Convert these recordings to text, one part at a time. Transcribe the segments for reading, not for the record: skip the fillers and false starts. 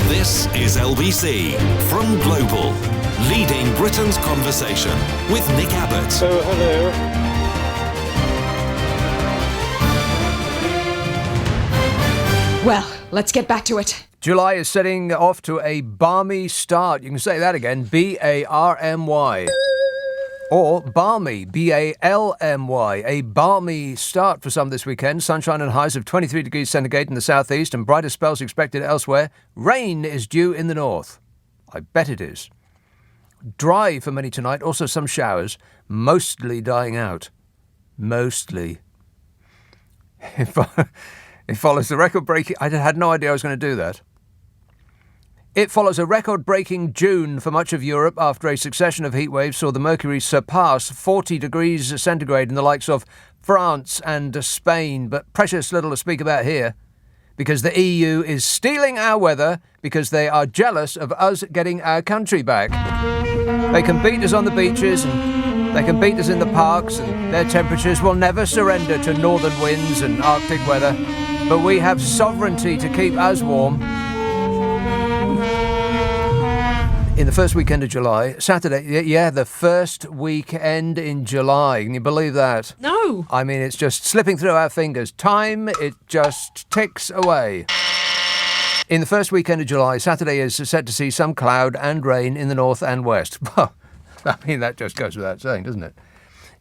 This is LBC from Global, leading Britain's conversation with Nick Abbott. So, hello. Well, let's get back to it. July is setting off to a balmy start. You can say that again, B-A-R-M-Y. Or balmy, B-A-L-M-Y. A balmy start for some this weekend. Sunshine and highs of 23 degrees centigrade in the southeast and brighter spells expected elsewhere. Rain is due in the north. I bet it is. Dry for many tonight, also some showers, mostly dying out. Mostly. It follows the record-breaking... I had no idea I was going to do that. It follows a record-breaking June for much of Europe after a succession of heatwaves saw the mercury surpass 40 degrees centigrade in the likes of France and Spain. But precious little to speak about here, because the EU is stealing our weather because they are jealous of us getting our country back. They can beat us on the beaches and they can beat us in the parks, and their temperatures will never surrender to northern winds and Arctic weather. But we have sovereignty to keep us warm. In the first weekend of July, Saturday, the first weekend in July. Can you believe that? No. I mean, it's just slipping through our fingers. Time, it just ticks away. In the first weekend of July, Saturday is set to see some cloud and rain in the north and west. Well, I mean, that just goes without saying, doesn't it?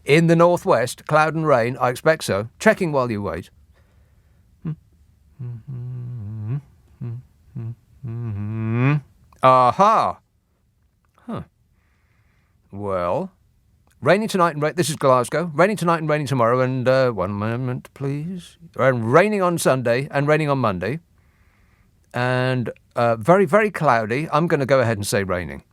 In the northwest, cloud and rain, I expect so. Checking while you wait. Aha! Huh. Well, raining tonight and this is Glasgow. Raining tonight and raining tomorrow, and one moment, please. And raining on Sunday and raining on Monday, and very, very cloudy. I'm going to go ahead and say raining.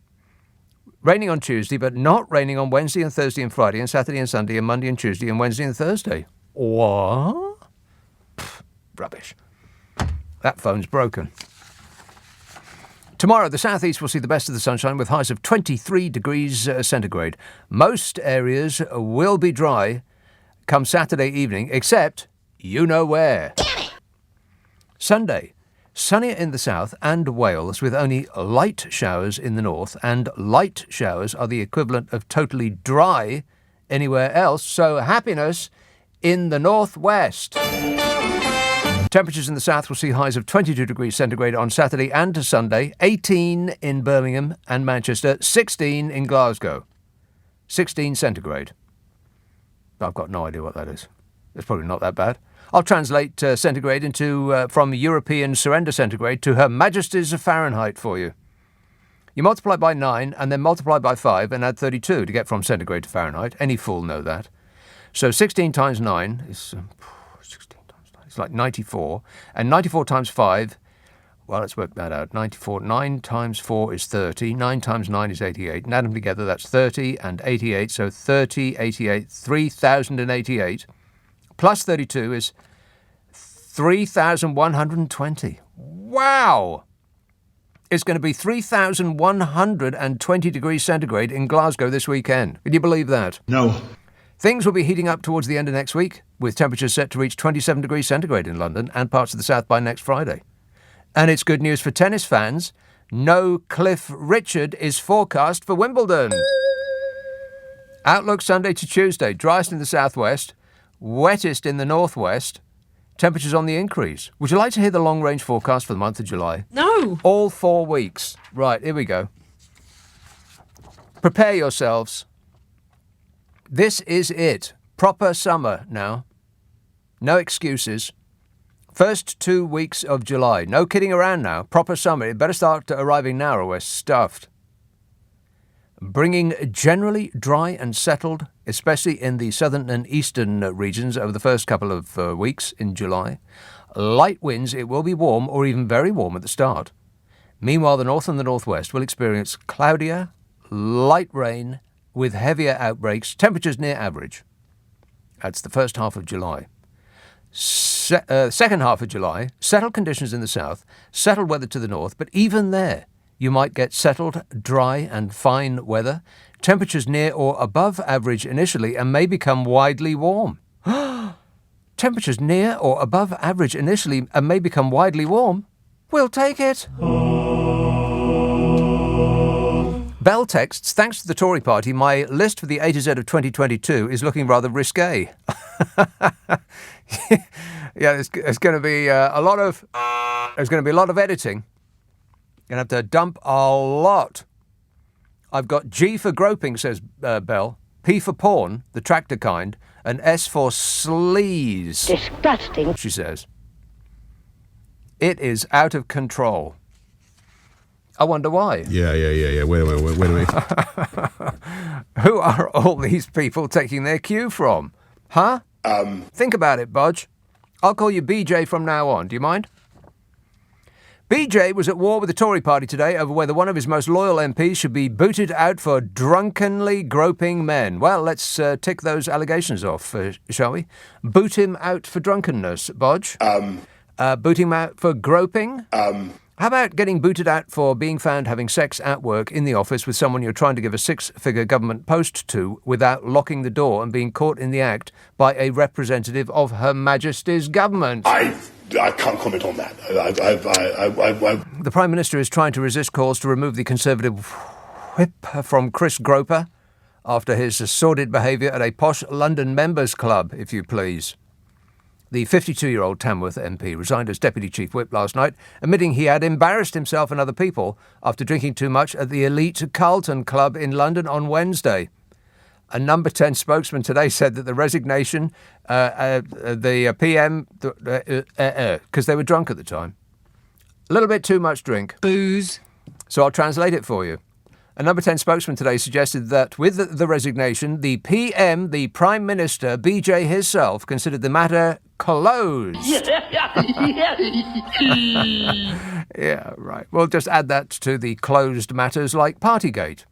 Raining on Tuesday, but not raining on Wednesday and Thursday and Friday and Saturday and Sunday and Monday and Tuesday and Wednesday and Thursday. What? Pfft, rubbish. That phone's broken. Tomorrow, the southeast will see the best of the sunshine with highs of 23 degrees centigrade. Most areas will be dry come Saturday evening, except you know where. Sunday, sunnier in the south and Wales with only light showers in the north, and light showers are the equivalent of totally dry anywhere else, so happiness in the northwest. Temperatures in the south will see highs of 22 degrees centigrade on Saturday and Sunday, 18 in Birmingham and Manchester, 16 in Glasgow. 16 centigrade. I've got no idea what that is. It's probably not that bad. I'll translate centigrade into from European surrender centigrade to Her Majesty's Fahrenheit for you. You multiply by 9 and then multiply by 5 and add 32 to get from centigrade to Fahrenheit. Any fool know that. So 16 times 9 is... 16 times 9. It's like 94. And 94 times 5, well, let's work that out. 94, 9 times 4 is 30. 9 times 9 is 88. And add them together, that's 30 and 88. So 30, 88, 3,088. Plus 32 is 3,120. Wow! It's going to be 3,120 degrees centigrade in Glasgow this weekend. Can you believe that? No. Things will be heating up towards the end of next week, with temperatures set to reach 27 degrees centigrade in London and parts of the south by next Friday. And it's good news for tennis fans. No Cliff Richard is forecast for Wimbledon. Outlook Sunday to Tuesday, driest in the southwest, wettest in the northwest, temperatures on the increase. Would you like to hear the long-range forecast for the month of July? No. All 4 weeks. Right, here we go. Prepare yourselves. This is it. Proper summer now. No excuses. First 2 weeks of July. No kidding around now. Proper summer. It better start arriving now or we're stuffed. Bringing generally dry and settled, especially in the southern and eastern regions over the first couple of weeks in July. Light winds, it will be warm or even very warm at the start. Meanwhile, the north and the northwest will experience cloudier, light rain with heavier outbreaks, temperatures near average. That's the first half of July. Second half of July, settled conditions in the south, settled weather to the north, but even there, you might get settled, dry and fine weather, temperatures near or above average initially and may become widely warm. Temperatures near or above average initially and may become widely warm? We'll take it. Bell texts, thanks to the Tory party, my list for the A to Z of 2022 is looking rather risque. Yeah, there's going to be a lot of editing. Going to have to dump a lot. I've got G for groping, says Bell, P for porn, the tractor kind, and S for sleaze. Disgusting, she says. It is out of control. I wonder why. Yeah. Wait a minute. Who are all these people taking their cue from? Huh? Think about it, Bodge. I'll call you BJ from now on. Do you mind? BJ was at war with the Tory party today over whether one of his most loyal MPs should be booted out for drunkenly groping men. Well, let's tick those allegations off, shall we? Boot him out for drunkenness, Bodge. Boot him out for groping. How about getting booted out for being found having sex at work in the office with someone you're trying to give a six-figure government post to without locking the door and being caught in the act by a representative of Her Majesty's government? I can't comment on that. The Prime Minister is trying to resist calls to remove the Conservative whip from Chris Groper after his sordid behaviour at a posh London members' club, if you please. The 52-year-old Tamworth MP resigned as Deputy Chief Whip last night, admitting he had embarrassed himself and other people after drinking too much at the elite Carlton Club in London on Wednesday. A Number 10 spokesman today said that the resignation, the PM, because they were drunk at the time. A little bit too much drink. Booze. So I'll translate it for you. A Number 10 spokesman today suggested that with the resignation, the PM, the Prime Minister, BJ himself, considered the matter closed. Yeah, right. We'll just add that to the closed matters like Partygate.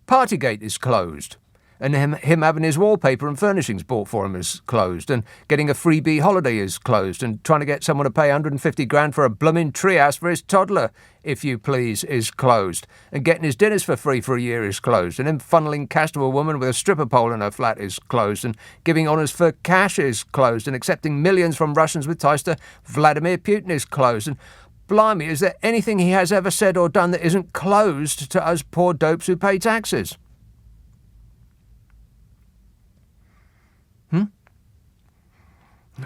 Partygate is closed. And him having his wallpaper and furnishings bought for him is closed. And getting a freebie holiday is closed. And trying to get someone to pay 150 grand for a blooming treehouse for his toddler, if you please, is closed. And getting his dinners for free for a year is closed. And him funneling cash to a woman with a stripper pole in her flat is closed. And giving honours for cash is closed. And accepting millions from Russians with ties to Vladimir Putin is closed. And blimey, is there anything he has ever said or done that isn't closed to us poor dopes who pay taxes?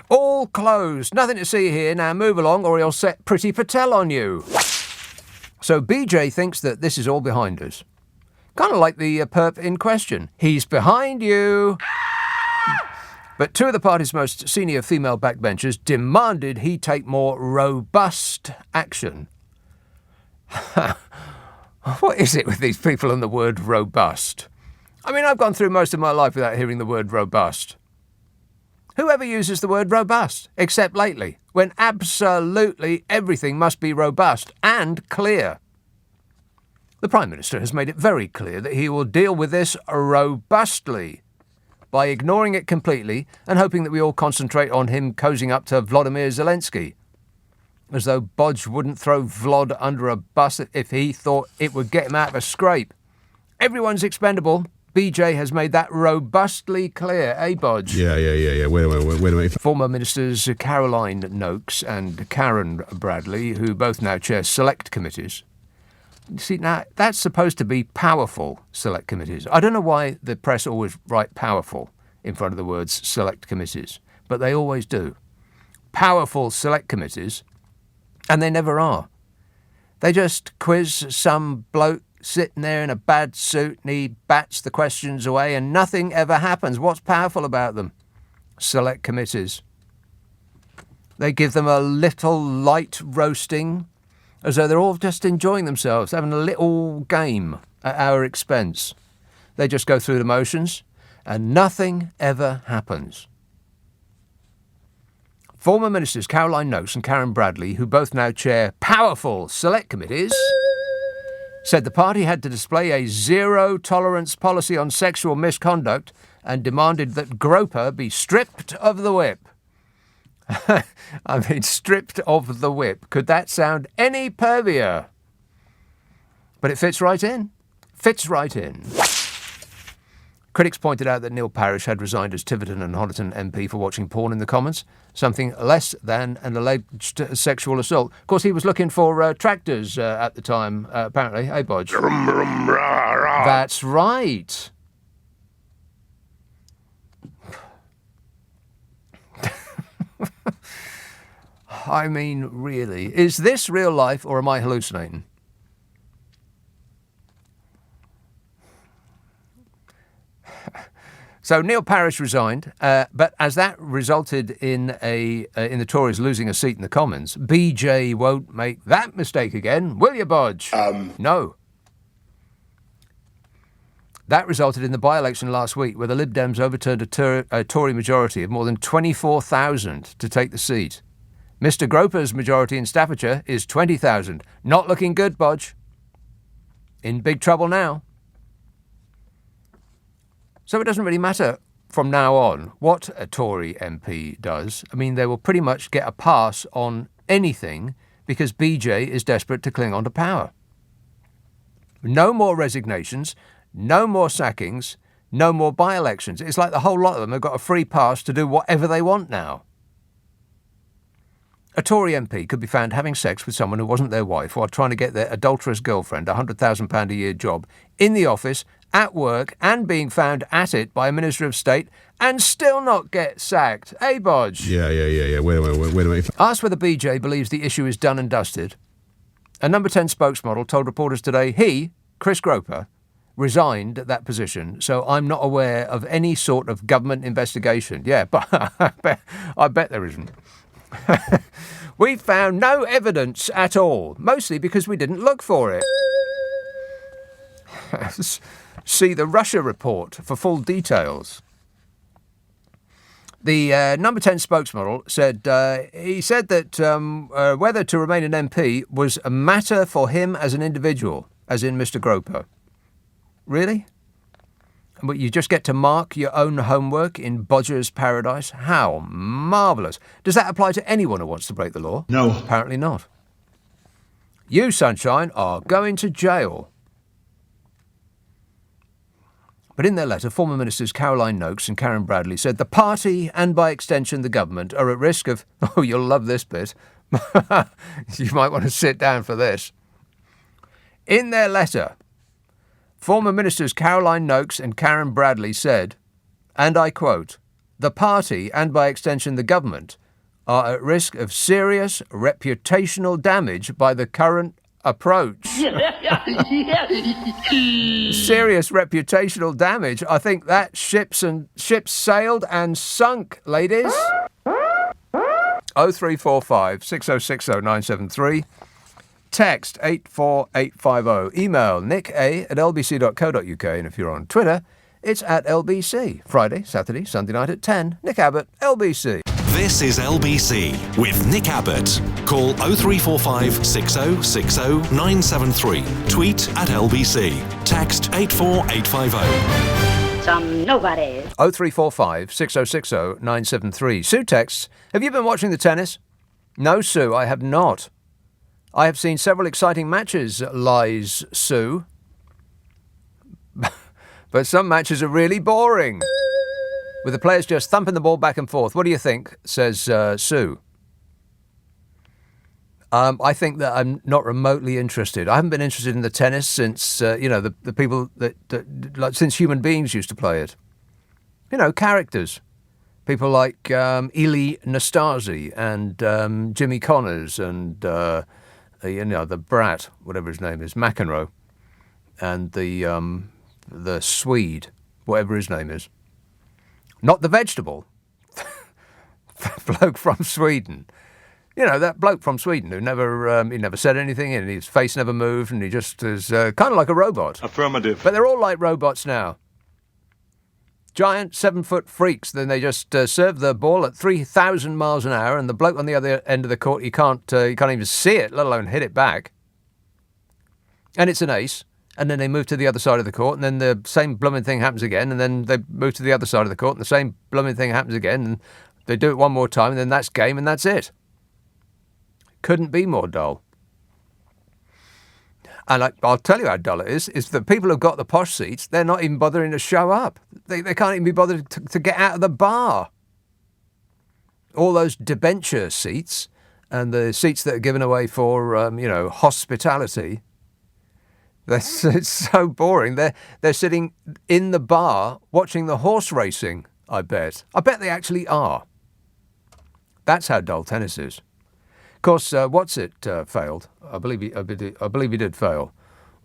All closed. Nothing to see here. Now move along or he'll set Priti Patel on you. So BJ thinks that this is all behind us. Kind of like the perp in question. He's behind you. But two of the party's most senior female backbenchers demanded he take more robust action. What is it with these people and the word robust? I mean, I've gone through most of my life without hearing the word robust. Whoever uses the word robust, except lately, when absolutely everything must be robust and clear. The Prime Minister has made it very clear that he will deal with this robustly by ignoring it completely and hoping that we all concentrate on him cozying up to Vladimir Zelensky. As though Bodge wouldn't throw Vlad under a bus if he thought it would get him out of a scrape. Everyone's expendable. BJ has made that robustly clear, eh, Bodge? Yeah. Wait a minute. Former Ministers Caroline Noakes and Karen Bradley, who both now chair select committees. See, now, that's supposed to be powerful select committees. I don't know why the press always write powerful in front of the words select committees, but they always do. Powerful select committees, and they never are. They just quiz some bloke sitting there in a bad suit and he bats the questions away and nothing ever happens. What's powerful about them? Select committees. They give them a little light roasting as though they're all just enjoying themselves, having a little game at our expense. They just go through the motions and nothing ever happens. Former Ministers Caroline Noakes and Karen Bradley, who both now chair powerful select committees, said the party had to display a zero-tolerance policy on sexual misconduct and demanded that Groper be stripped of the whip. I mean, stripped of the whip. Could that sound any pervier? But it fits right in. Fits right in. Critics pointed out that Neil Parish had resigned as Tiverton and Honiton MP for watching porn in the Commons, something less than an alleged sexual assault. Of course, he was looking for tractors at the time, apparently. Hey, Bodge. That's right. I mean, really, is this real life or am I hallucinating? So Neil Parish resigned, but as that resulted in the Tories losing a seat in the Commons, BJ won't make that mistake again, will you, Bodge? No. That resulted in the by-election last week, where the Lib Dems overturned a Tory majority of more than 24,000 to take the seat. Mr Groper's majority in Staffordshire is 20,000. Not looking good, Bodge. In big trouble now. So it doesn't really matter from now on what a Tory MP does. I mean, they will pretty much get a pass on anything because BJ is desperate to cling on to power. No more resignations, no more sackings, no more by-elections. It's like the whole lot of them have got a free pass to do whatever they want now. A Tory MP could be found having sex with someone who wasn't their wife while trying to get their adulterous girlfriend a £100,000 a year job in the office, at work, and being found at it by a Minister of State and still not get sacked. Hey, Bodge? Yeah. Wait a minute. Asked whether BJ believes the issue is done and dusted, a Number 10 spokesmodel told reporters today he, Chris Groper, resigned that position, so I'm not aware of any sort of government investigation. Yeah, but I bet there isn't. We found no evidence at all, mostly because we didn't look for it. See the Russia report for full details. The Number 10 spokesmodel said he said that whether to remain an MP was a matter for him as an individual, as in Mr Groper. Really? But you just get to mark your own homework in Bodger's paradise? How marvellous. Does that apply to anyone who wants to break the law? No. Apparently not. You, Sunshine, are going to jail. But in their letter, former Ministers Caroline Noakes and Karen Bradley said the party, and by extension the government, are at risk of... Oh, you'll love this bit. You might want to sit down for this. In their letter, former Ministers Caroline Noakes and Karen Bradley said, and I quote, the party, and by extension the government, are at risk of serious reputational damage by the current approach. Serious reputational damage. I think that ships sailed and sunk, ladies. 0345 6060 973. Text 84850. Email nick@lbc.co.uk. And if you're on Twitter, it's at LBC. Friday, Saturday, Sunday night at 10. Nick Abbott, LBC. This is LBC with Nick Abbott. Call 0345 6060 973. Tweet at LBC. Text 84850. Some nobody. 0345 6060 973. Sue texts, have you been watching the tennis? No, Sue, I have not. I have seen several exciting matches, lies Sue. But some matches are really boring, with the players just thumping the ball back and forth. What do you think, says Sue? I think that I'm not remotely interested. I haven't been interested in the tennis since, the people that like, since human beings used to play it. You know, characters. People like Ely Nastasi and Jimmy Connors and... the brat, whatever his name is, McEnroe, and the Swede, whatever his name is. Not the vegetable. The bloke from Sweden. You know, that bloke from Sweden who he never said anything and his face never moved and he just is kind of like a robot. Affirmative. But they're all like robots now. Giant 7-foot freaks. Then they just serve the ball at 3,000 miles an hour, and the bloke on the other end of the court, you can't even see it, let alone hit it back. And it's an ace. And then they move to the other side of the court, and then the same blooming thing happens again, and then they move to the other side of the court, and the same blooming thing happens again, and they do it one more time, and then that's game, and that's it. Couldn't be more dull. And I'll tell you how dull it is the people who've got the posh seats, they're not even bothering to show up. They can't even be bothered to get out of the bar. All those debenture seats and the seats that are given away for, hospitality, it's so boring. They're sitting in the bar watching the horse racing, I bet. I bet they actually are. That's how dull tennis is. Of course, what's it failed? I believe he did fail.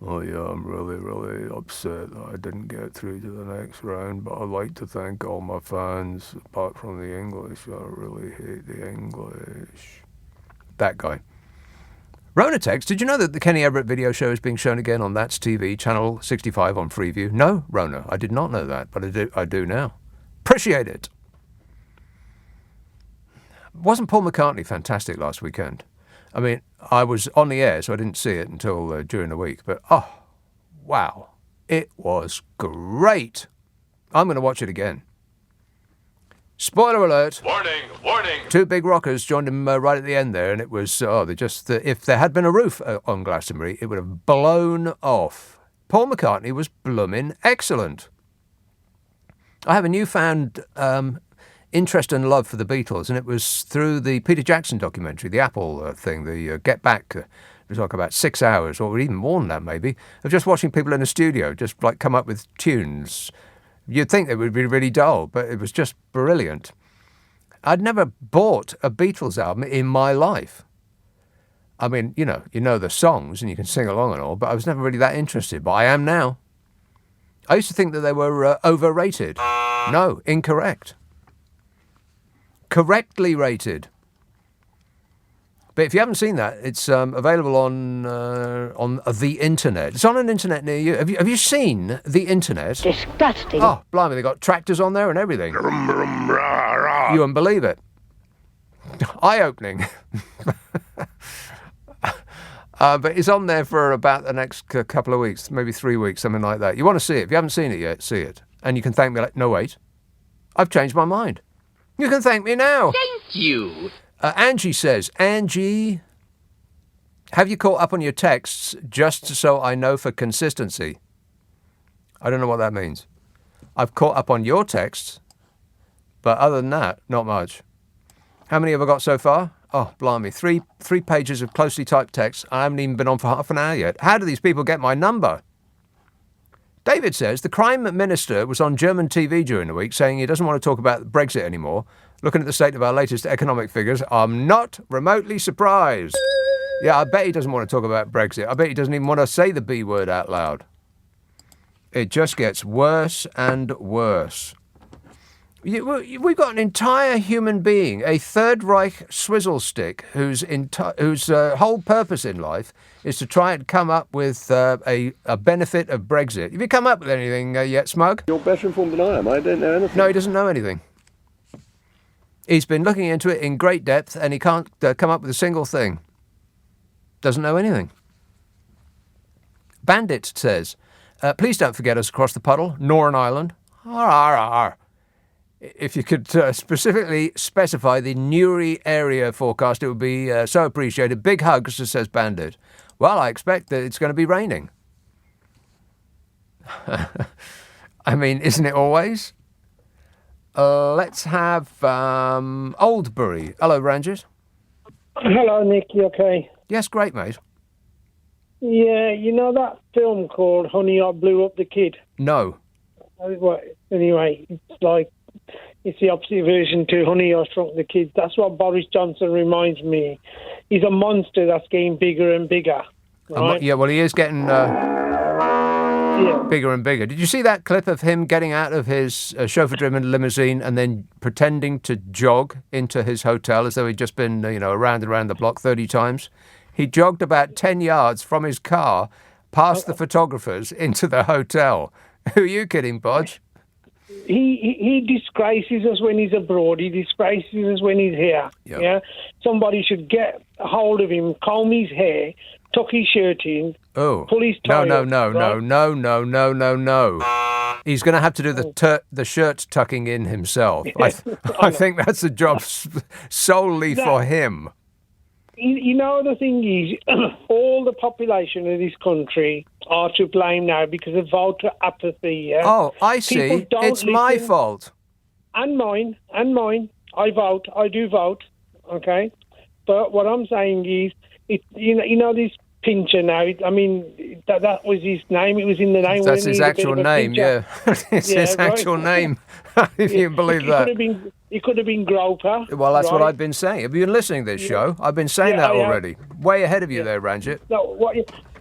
Oh yeah, I'm really, really upset that I didn't get through to the next round, but I'd like to thank all my fans, apart from the English. I really hate the English. That guy. Rona text, did you know that the Kenny Everett video show is being shown again on That's TV, channel 65 on Freeview? No, Rona, I did not know that, but I do now. Appreciate it. Wasn't Paul McCartney fantastic last weekend? I mean, I was on the air, so I didn't see it until during the week. But, oh, wow. It was great. I'm going to watch it again. Spoiler alert. Warning, warning. Two big rockers joined him right at the end there, and it was, if there had been a roof on Glastonbury, it would have blown off. Paul McCartney was blooming excellent. I have a newfound interest and love for the Beatles, and it was through the Peter Jackson documentary, the Apple thing, the Get Back. It was like about 6 hours, or even more than that maybe, of just watching people in a studio just like come up with tunes. You'd think it would be really dull, but it was just brilliant. I'd never bought a Beatles album in my life. I mean, you know the songs and you can sing along and all, but I was never really that interested, but I am now. I used to think that they were overrated. No, incorrect. Correctly rated. But if you haven't seen that, it's available on the internet. It's on an internet near you. Have you seen the internet? Disgusting. Oh, blimey, they got tractors on there and everything. You wouldn't believe it. Eye-opening. But it's on there for about the next couple of weeks, maybe 3 weeks, something like that. You want to see it. If you haven't seen it yet, see it. And you can thank me like, no, wait. I've changed my mind. You can thank me now. Thank you. Angie says, Angie, have you caught up on your texts just so I know for consistency? I don't know what that means. I've caught up on your texts, but other than that, not much. How many have I got so far? Oh, blimey, three pages of closely typed text. I haven't even been on for half an hour yet. How do these people get my number? David says the Crime Minister was on German TV during the week saying he doesn't want to talk about Brexit anymore. Looking at the state of our latest economic figures, I'm not remotely surprised. Yeah, I bet he doesn't want to talk about Brexit. I bet he doesn't even want to say the B word out loud. It just gets worse and worse. We've got an entire human being, a Third Reich swizzle stick, whose whole purpose in life is to try and come up with a benefit of Brexit. Have you come up with anything yet, Smug? You're better informed than I am. I don't know anything. No, he doesn't know anything. He's been looking into it in great depth, and he can't come up with a single thing. Doesn't know anything. Bandit says, please don't forget us across the puddle, Northern Ireland. If you could specifically specify the Newry area forecast, it would be so appreciated. Big hugs, says Bandit. Well, I expect that it's going to be raining. I mean, isn't it always? Let's have Oldbury. Hello, Rangers. Hello, Nick. You okay? Yes, great, mate. Yeah, you know that film called Honey, I Blew Up the Kid? No. Anyway, it's the opposite version to Honey, I Shrunk the Kids. That's what Boris Johnson reminds me. He's a monster that's getting bigger and bigger. Right? Yeah, well, he is getting bigger and bigger. Did you see that clip of him getting out of his chauffeur-driven limousine and then pretending to jog into his hotel as though he'd just been, around and around the block 30 times? He jogged about 10 yards from his car, past the photographers, into the hotel. Who are you kidding, Bodge? He disgraces us when he's abroad. He disgraces us when he's here. Yep. Yeah. Somebody should get a hold of him, comb his hair, tuck his shirt in, pull his tie No. He's going to have to do the shirt tucking in himself. I think that's a job solely for him. You know, the thing is, all the population of this country are to blame now because of voter apathy. Yeah? Oh, I see. It's my fault. And mine. I vote. I do vote. Okay? But what I'm saying is, you know this Pincher now, that was his name. It was in the name. That's his actual name, yeah. It's his actual name, if you can believe that. It could have been Groper. Well, that's what I've been saying. Have you been listening to this show? I've been saying that already. Way ahead of you there, Ranjit. No,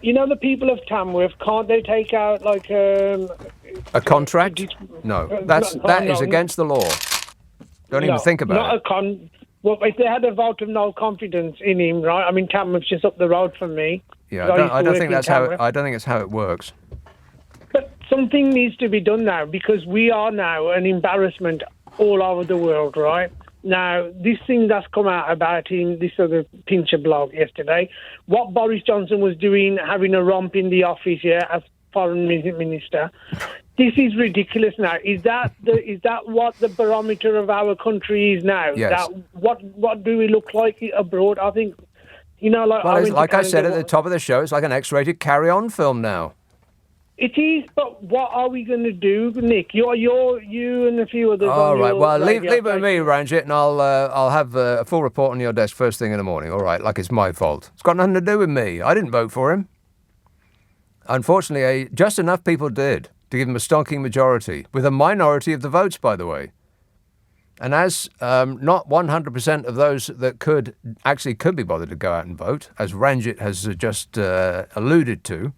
the people of Tamworth, can't they take out, a contract? No, that is against the law. Don't even think about it. Well, if they had a vote of no confidence in him, right? Tamworth's just up the road from me. Yeah, I don't think that's how it works. But something needs to be done now because we are now an embarrassment all over the world, right? Now, this thing that's come out about him, this other Pincher blog yesterday, what Boris Johnson was doing, having a romp in the office, as foreign minister. This is ridiculous now. Is that what the barometer of our country is now? Yes. What do we look like abroad? I think, like I said at the top of the show, it's like an X-rated carry-on film now. It is, but what are we going to do, Nick? You and a few others. All right. Well, leave it with me, Ranjit, and I'll have a full report on your desk first thing in the morning. All right, like it's my fault. It's got nothing to do with me. I didn't vote for him. Unfortunately, just enough people did to give him a stonking majority, with a minority of the votes, by the way. And as not 100% of those that could be bothered to go out and vote, as Ranjit has just alluded to,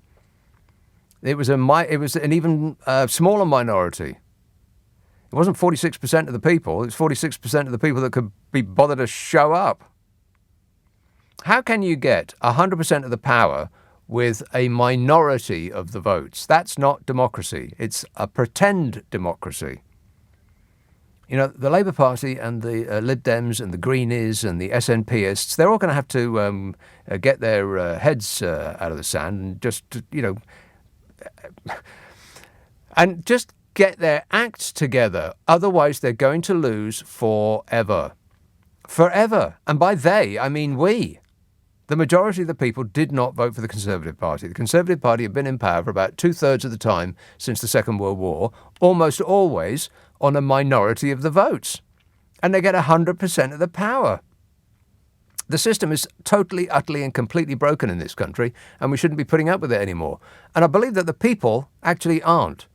it was an even smaller minority. It wasn't 46% of the people. It's 46% of the people that could be bothered to show up. How can you get 100% of the power with a minority of the votes? That's not democracy. It's a pretend democracy. The Labour Party and the Lib Dems and the Greenies and the SNPists, they're all going to have to get their heads out of the sand and just get their act together. Otherwise, they're going to lose forever. Forever. And by they, I mean we. The majority of the people did not vote for the Conservative Party. The Conservative Party have been in power for about 2/3 of the time since the Second World War, almost always on a minority of the votes. And they get 100% of the power. The system is totally, utterly and completely broken in this country, and we shouldn't be putting up with it anymore. And I believe that the people actually aren't.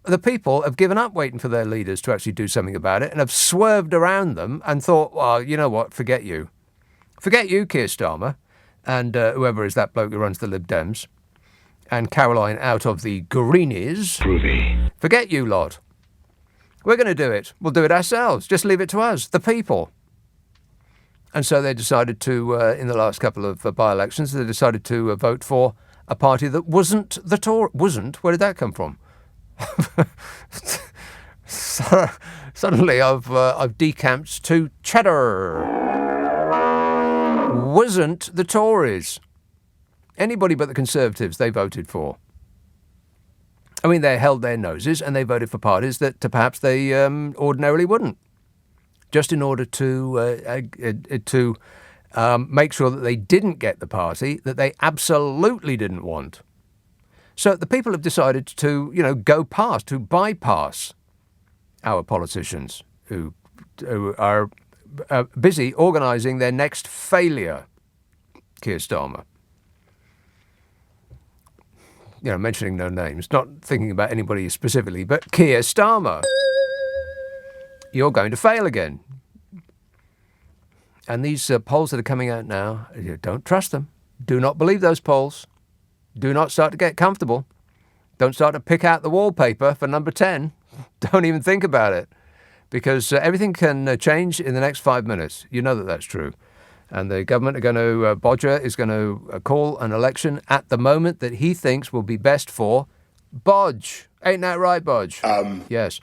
The people have given up waiting for their leaders to actually do something about it and have swerved around them and thought, well, you know what, forget you. Forget you, Keir Starmer. And whoever is that bloke who runs the Lib Dems, and Caroline out of the Greenies. Groovy. Forget you lot. We're going to do it. We'll do it ourselves. Just leave it to us, the people. And so they decided to, in the last couple of by-elections, they decided to vote for a party that wasn't the Tory. Wasn't? Where did that come from? Suddenly I've decamped to cheddar. Wasn't the Tories. Anybody but the Conservatives they voted for. I mean, they held their noses and they voted for parties that perhaps they ordinarily wouldn't, just in order to make sure that they didn't get the party that they absolutely didn't want. So the people have decided to, go past, to bypass our politicians who are busy organising their next failure, Keir Starmer. Mentioning no names, not thinking about anybody specifically, but Keir Starmer. You're going to fail again. And these polls that are coming out now, don't trust them. Do not believe those polls. Do not start to get comfortable. Don't start to pick out the wallpaper for number 10. Don't even think about it. Because everything can change in the next 5 minutes. You know that that's true. And the government are going to, Bodger is going to call an election at the moment that he thinks will be best for Bodge. Ain't that right, Bodge? Yes.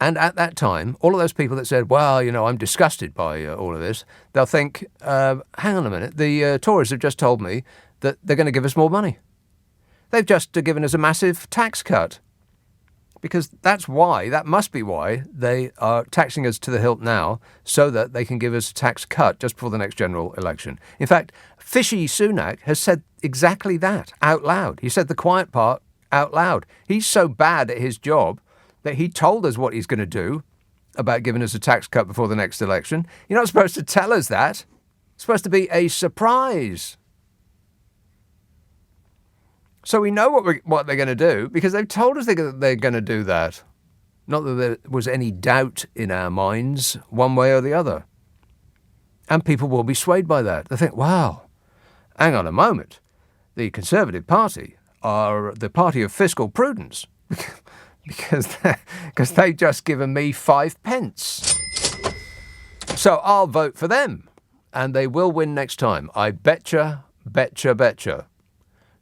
And at that time, all of those people that said, well, I'm disgusted by all of this, they'll think, hang on a minute, the Tories have just told me that they're going to give us more money. They've just given us a massive tax cut. Because that must be why they are taxing us to the hilt now, so that they can give us a tax cut just before the next general election. In fact, Fishy Sunak has said exactly that out loud. He said the quiet part out loud. He's so bad at his job that he told us what he's going to do about giving us a tax cut before the next election. You're not supposed to tell us that. It's supposed to be a surprise. So we know what they're going to do because they've told us they're going to do that. Not that there was any doubt in our minds one way or the other. And people will be swayed by that. They think, wow, hang on a moment. The Conservative Party are the party of fiscal prudence because they've just given me 5 pence. So I'll vote for them and they will win next time. I betcha, betcha, betcha.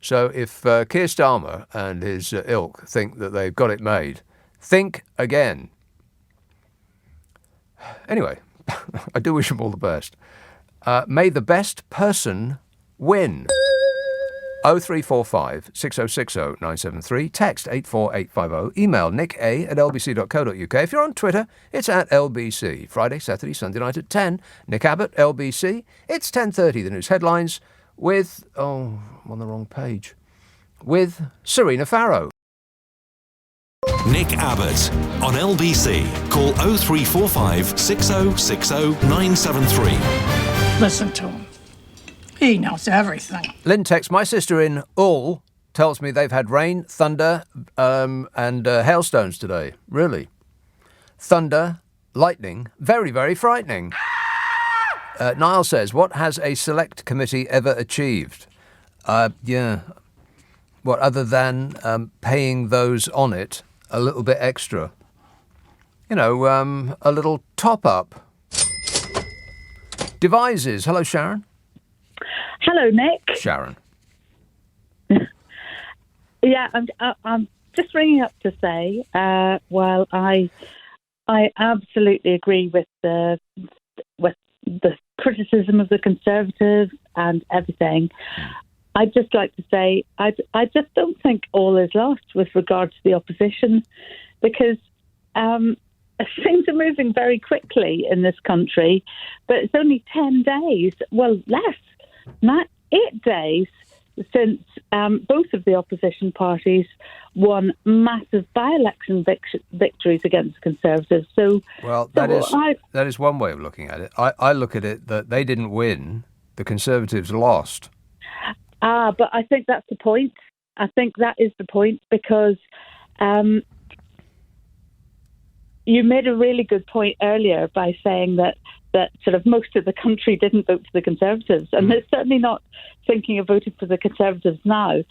So if Keir Starmer and his ilk think that they've got it made, think again. Anyway, I do wish them all the best. May the best person win. 0345 6060 973. Text 84850. Email nick@lbc.co.uk. If you're on Twitter, it's @LBC. Friday, Saturday, Sunday night at 10. Nick Abbott, LBC. It's 10:30. The news headlines with... Oh, I'm on the wrong page. With Serena Farrow. Nick Abbott on LBC. Call 0345 6060 973. Listen to him. He knows everything. Lynn texts, my sister in Hull tells me they've had rain, thunder, and hailstones today. Really? Thunder, lightning, very, very frightening. Niall says, what has a select committee ever achieved? What, other than paying those on it a little bit extra? You know, a little top-up. Devises. Hello, Sharon. Hello, Nick. Sharon. Yeah, I'm just ringing up to say, well, I absolutely agree with the criticism of the Conservatives and everything. I'd just like to say I just don't think all is lost with regard to the opposition, because things are moving very quickly in this country, but it's only 10 days, well, less, not 8 days, since both of the opposition parties won massive by-election victories against the Conservatives. Well, that is one way of looking at it. I look at it that they didn't win, the Conservatives lost. But I think that's the point. I think that is the point, because you made a really good point earlier by saying that sort of most of the country didn't vote for the Conservatives, and they're certainly not thinking of voting for the Conservatives now. And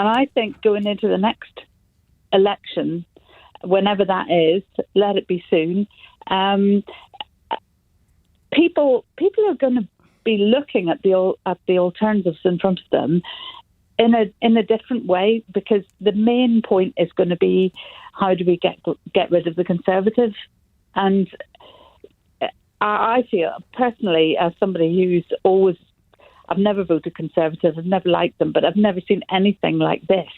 I think going into the next election, whenever that is, let it be soon, people are going to be looking at the alternatives in front of them in a different way, because the main point is going to be, how do we get rid of the Conservatives? And I feel personally, as somebody who's always, I've never voted Conservative, I've never liked them, but I've never seen anything like this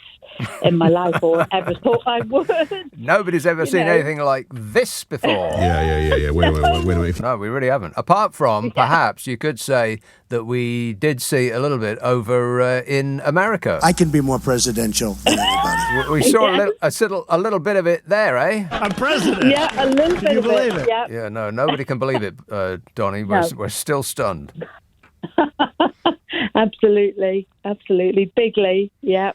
in my life, or ever thought I would. Nobody's ever seen anything like this before. Yeah. Wait a minute. No, we really haven't. Apart from, perhaps, you could say that we did see a little bit over in America. I can be more presidential than anybody. We saw a little bit of it there, eh? I'm president. Yeah, a little bit of it. Yeah, no, nobody can believe it, Donnie. We're still stunned. Absolutely. Bigly, yeah.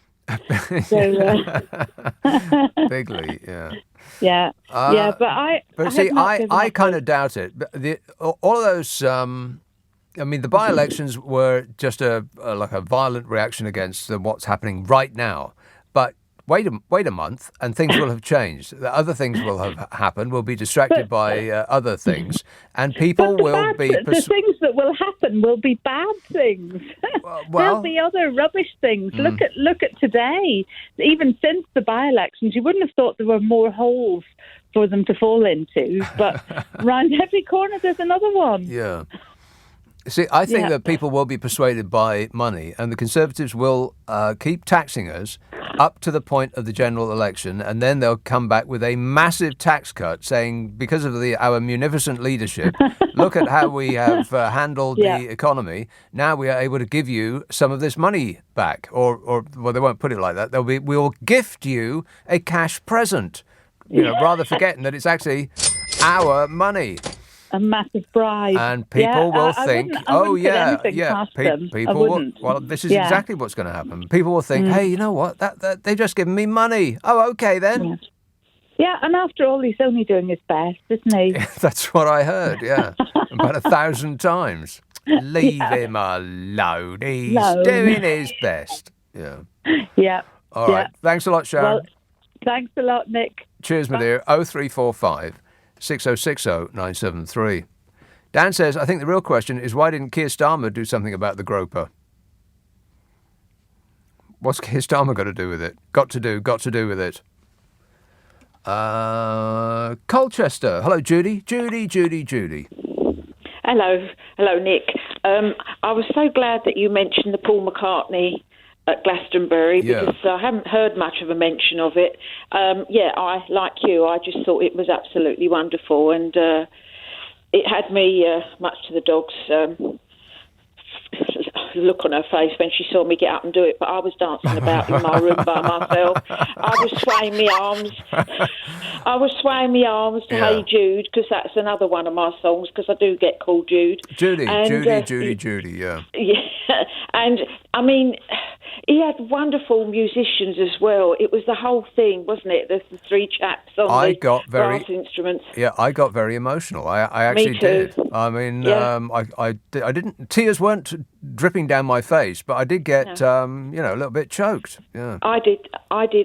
Bigly, yeah. Yeah, but I kind of doubt it. All of those, the by-elections were just like a violent reaction against what's happening right now. But wait a month, and things will have changed. The other things will have happened. We'll be distracted by other things, and people will be. The things that will happen will be bad things. There'll be other rubbish things. Look at today. Even since the by-elections, you wouldn't have thought there were more holes for them to fall into, but round every corner there's another one. Yeah. See, I think that people will be persuaded by money, and the Conservatives will keep taxing us up to the point of the general election, and then they'll come back with a massive tax cut saying, because of our munificent leadership, look at how we have handled the economy. Now we are able to give you some of this money back. Or well, they won't put it like that. We'll gift you a cash present, rather forgetting that it's actually our money. A massive bribe. And people will think, people will, well, this is Yeah. exactly what's going to happen. People will think, hey, you know what? That they've just given me money. Oh, okay then. Yeah, and after all, he's only doing his best, isn't he? That's what I heard, yeah. About 1,000 times. Leave him alone. He's doing his best. Yeah. Yeah. All right. Thanks a lot, Sharon. Well, thanks a lot, Nick. Cheers, my dear. 0345 6060 973. Dan says, I think the real question is, why didn't Keir Starmer do something about the groper? What's Keir Starmer got to do with it? Got to do with it. Colchester. Hello, Judy. Judy. Hello, Nick. I was so glad that you mentioned the Paul McCartney at Glastonbury because I haven't heard much of a mention of it. I, like you, I just thought it was absolutely wonderful, and it had me, much to the dog's look on her face when she saw me get up and do it, but I was dancing about in my room by myself. I was swaying my arms to Hey Jude, because that's another one of my songs, because I do get called Jude. Judy, yeah. Yeah, and I mean, he had wonderful musicians as well. It was the whole thing, wasn't it? The three chaps on brass instruments. Yeah, I got very emotional. I actually did. I mean, I didn't. Tears weren't dripping down my face, but I did get, a little bit choked. Yeah, I did.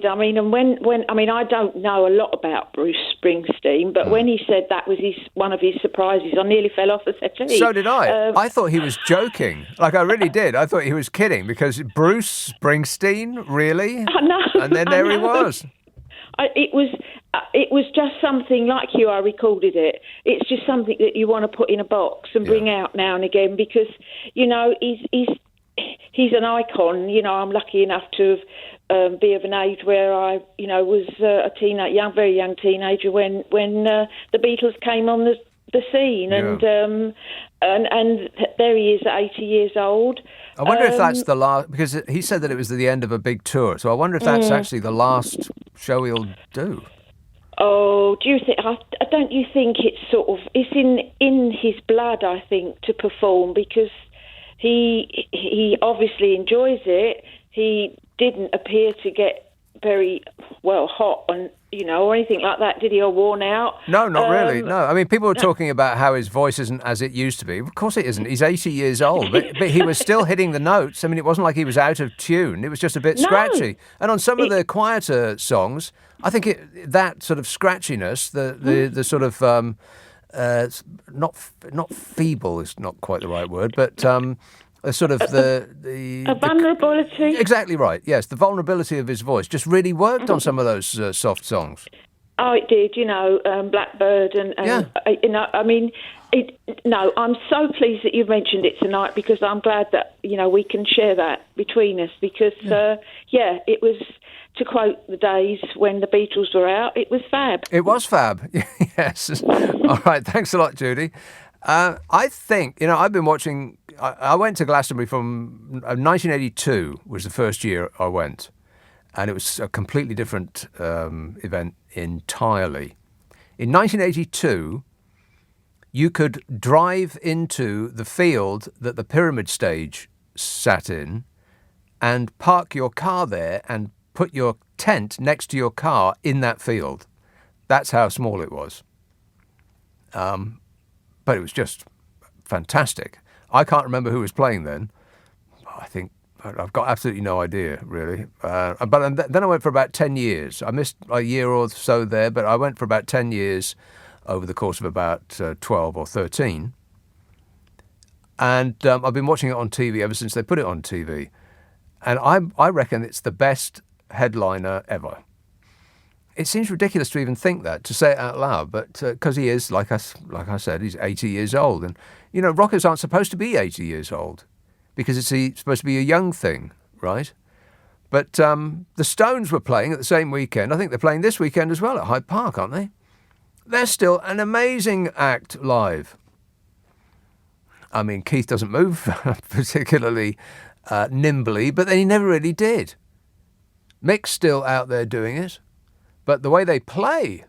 I mean, and when I don't know a lot about Bruce Springsteen, but when he said that was one of his surprises, I nearly fell off the settee. So did I. I thought he was joking. Like, I really did. I thought he was kidding, because Bruce Springsteen, really? I know. And then there he was. It was just something, like you, I recorded it. It's just something that you want to put in a box and bring out now and again, because, he's an icon. I'm lucky enough to be of an age where I, was a very young teenager when the Beatles came on the scene, and there he is at 80 years old. I wonder if that's the last, because he said that it was the end of a big tour. So I wonder if that's actually the last show he'll do. Oh, do you think? Don't you think it's in his blood? I think, to perform, because he obviously enjoys it. He didn't appear to get very hot or anything like that, did he, or worn out? No, not really. No, I mean, people were talking about how his voice isn't as it used to be. Of course it isn't. He's 80 years old, but he was still hitting the notes. I mean, it wasn't like he was out of tune. It was just a bit scratchy. And on some of the quieter songs, I think that sort of scratchiness, the sort of not feeble is not quite the right word, but sort of the vulnerability. Exactly right. Yes, the vulnerability of his voice just really worked on some of those soft songs. Oh, it did. Blackbird and I mean, I'm so pleased that you've mentioned it tonight, because I'm glad that we can share that between us, because it was, to quote the days when the Beatles were out, it was fab. It was fab. Yes. All right. Thanks a lot, Judy. I think, I've been watching. I went to Glastonbury from 1982 was the first year I went, and it was a completely different event entirely. In 1982, you could drive into the field that the pyramid stage sat in and park your car there and put your tent next to your car in that field. That's how small it was. But it was just fantastic. I can't remember who was playing then. I think I've got absolutely no idea, really. But then I went for about 10 years. I missed a year or so there, but I went for about 10 years over the course of about 12 or 13. And I've been watching it on TV ever since they put it on TV. And I reckon it's the best headliner ever. It seems ridiculous to even think that, to say it out loud, but because he is, like I said, he's 80 years old. And, rockers aren't supposed to be 80 years old, because it's supposed to be a young thing, right? But the Stones were playing at the same weekend. I think they're playing this weekend as well at Hyde Park, aren't they? They're still an amazing act live. I mean, Keith doesn't move particularly nimbly, but then he never really did. Mick's still out there doing it, but the way they play,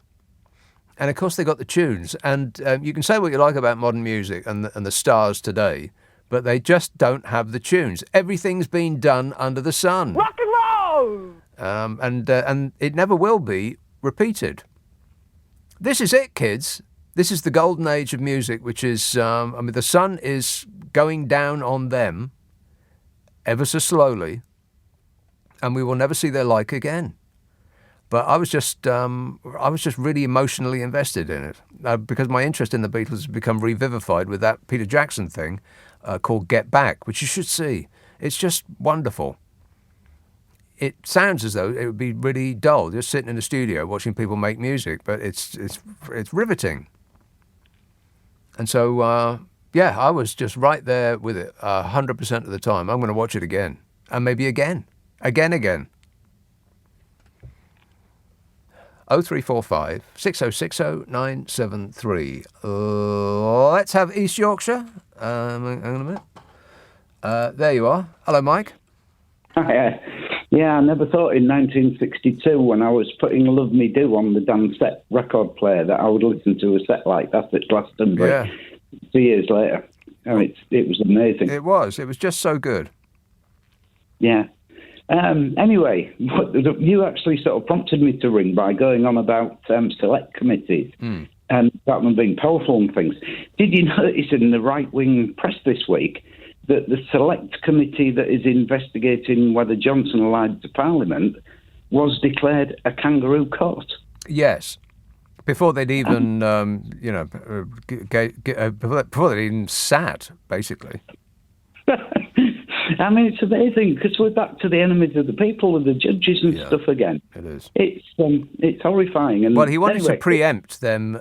and of course they got the tunes, and you can say what you like about modern music and the stars today, but they just don't have the tunes. Everything's been done under the sun. Rock and roll! And it never will be repeated. This is it, kids. This is the golden age of music, which is, the sun is going down on them ever so slowly, and we will never see their like again. But I was just really emotionally invested in it because my interest in the Beatles has become revivified with that Peter Jackson thing called Get Back, which you should see. It's just wonderful. It sounds as though it would be really dull, just sitting in the studio watching people make music, but it's riveting. And so, I was just right there with it 100% of the time. I'm going to watch it again, and maybe again. 0345 6060 973. Let's have East Yorkshire. Hang on a minute. There you are. Hello, Mike. Hi. Yeah, I never thought in 1962 when I was putting Love Me Do on the Dan Set record player that I would listen to a set like that at Glastonbury. Yeah. 2 years later. It was amazing. It was just so good. Yeah. Anyway, you actually sort of prompted me to ring by going on about select committees and about them being powerful and things. Did you notice in the right-wing press this week that the select committee that is investigating whether Johnson lied to Parliament was declared a kangaroo court? Yes. Before they'd even, before they'd even sat, basically. I mean, it's amazing because we're back to the enemies of the people and the judges and stuff again. It is. It's horrifying. And well, he wanted anyway, to preempt them,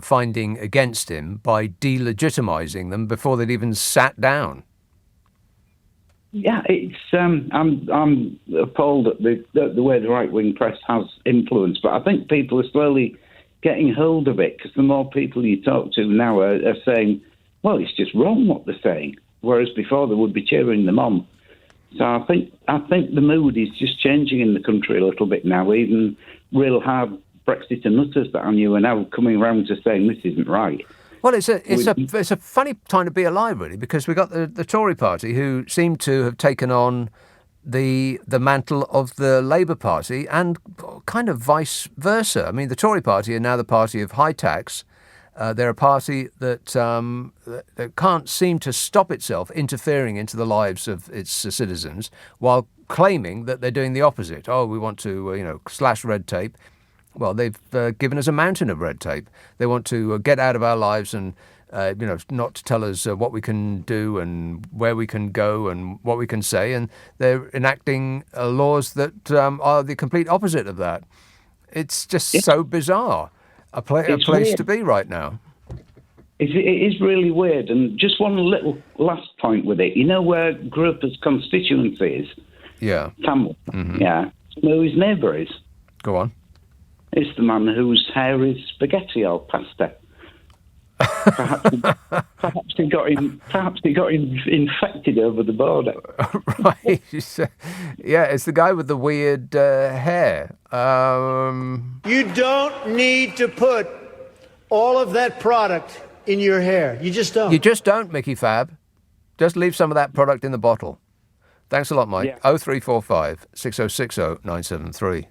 finding against him by delegitimising them before they'd even sat down. Yeah, it's. I'm appalled at the way the right wing press has influence, but I think people are slowly getting hold of it because the more people you talk to now are saying, "Well, it's just wrong what they're saying." Whereas before they would be cheering them on. So I think the mood is just changing in the country a little bit now. Even real hard Brexit nutters that I knew are now coming around to saying this isn't right. Well, it's a funny time to be alive, really, because we've got the Tory party who seem to have taken on the mantle of the Labour Party and kind of vice versa. I mean, the Tory party are now the party of high tax. They're a party that can't seem to stop itself interfering into the lives of its citizens while claiming that they're doing the opposite. Oh, we want to, slash red tape. Well, they've given us a mountain of red tape. They want to get out of our lives and, not to tell us what we can do and where we can go and what we can say. And they're enacting laws that are the complete opposite of that. It's just so bizarre. A place weird to be right now. It is really weird. And just one little last point with it. You know where Groper's constituency is? Yeah. Tamworth. Mm-hmm. Yeah. You know who his neighbour is? Go on. It's the man whose hair is spaghetti or pasta. Perhaps he got infected over the border. Right. Yeah, it's the guy with the weird hair. You don't need to put all of that product in your hair. You just don't. You just don't, Mickey Fab. Just leave some of that product in the bottle. Thanks a lot, Mike. Yeah. 0345 6060 973.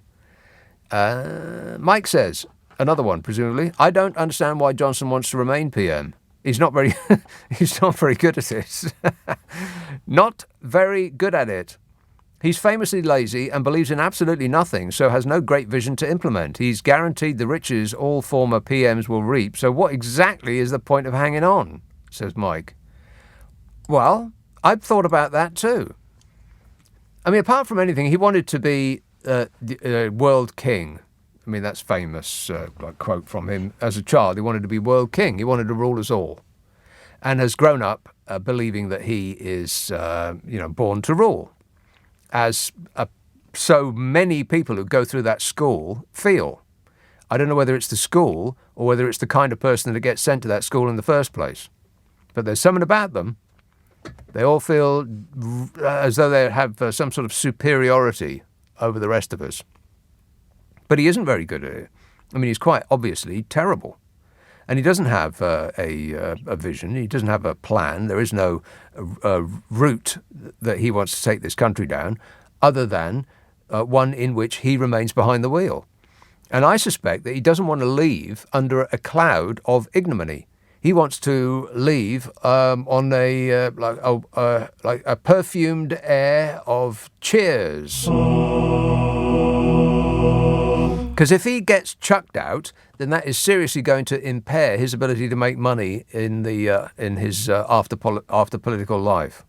Mike says, another one, presumably, I don't understand why Johnson wants to remain PM. He's not very good at it. Not very good at it. He's famously lazy and believes in absolutely nothing, so has no great vision to implement. He's guaranteed the riches all former PMs will reap, so what exactly is the point of hanging on, says Mike. Well, I've thought about that too. I mean, apart from anything, he wanted to be world king. I mean, that's famous quote from him. As a child, he wanted to be world king. He wanted to rule us all, and has grown up believing that he is, born to rule. as so many people who go through that school feel. I don't know whether it's the school or whether it's the kind of person that gets sent to that school in the first place. But there's something about them. They all feel as though they have some sort of superiority over the rest of us. But he isn't very good at it. I mean, he's quite obviously terrible. And he doesn't have a vision. He doesn't have a plan. There is no route that he wants to take this country down other than one in which he remains behind the wheel. And I suspect that he doesn't want to leave under a cloud of ignominy. He wants to leave on a like a perfumed air of cheers. Because if he gets chucked out, then that is seriously going to impair his ability to make money in his after political life.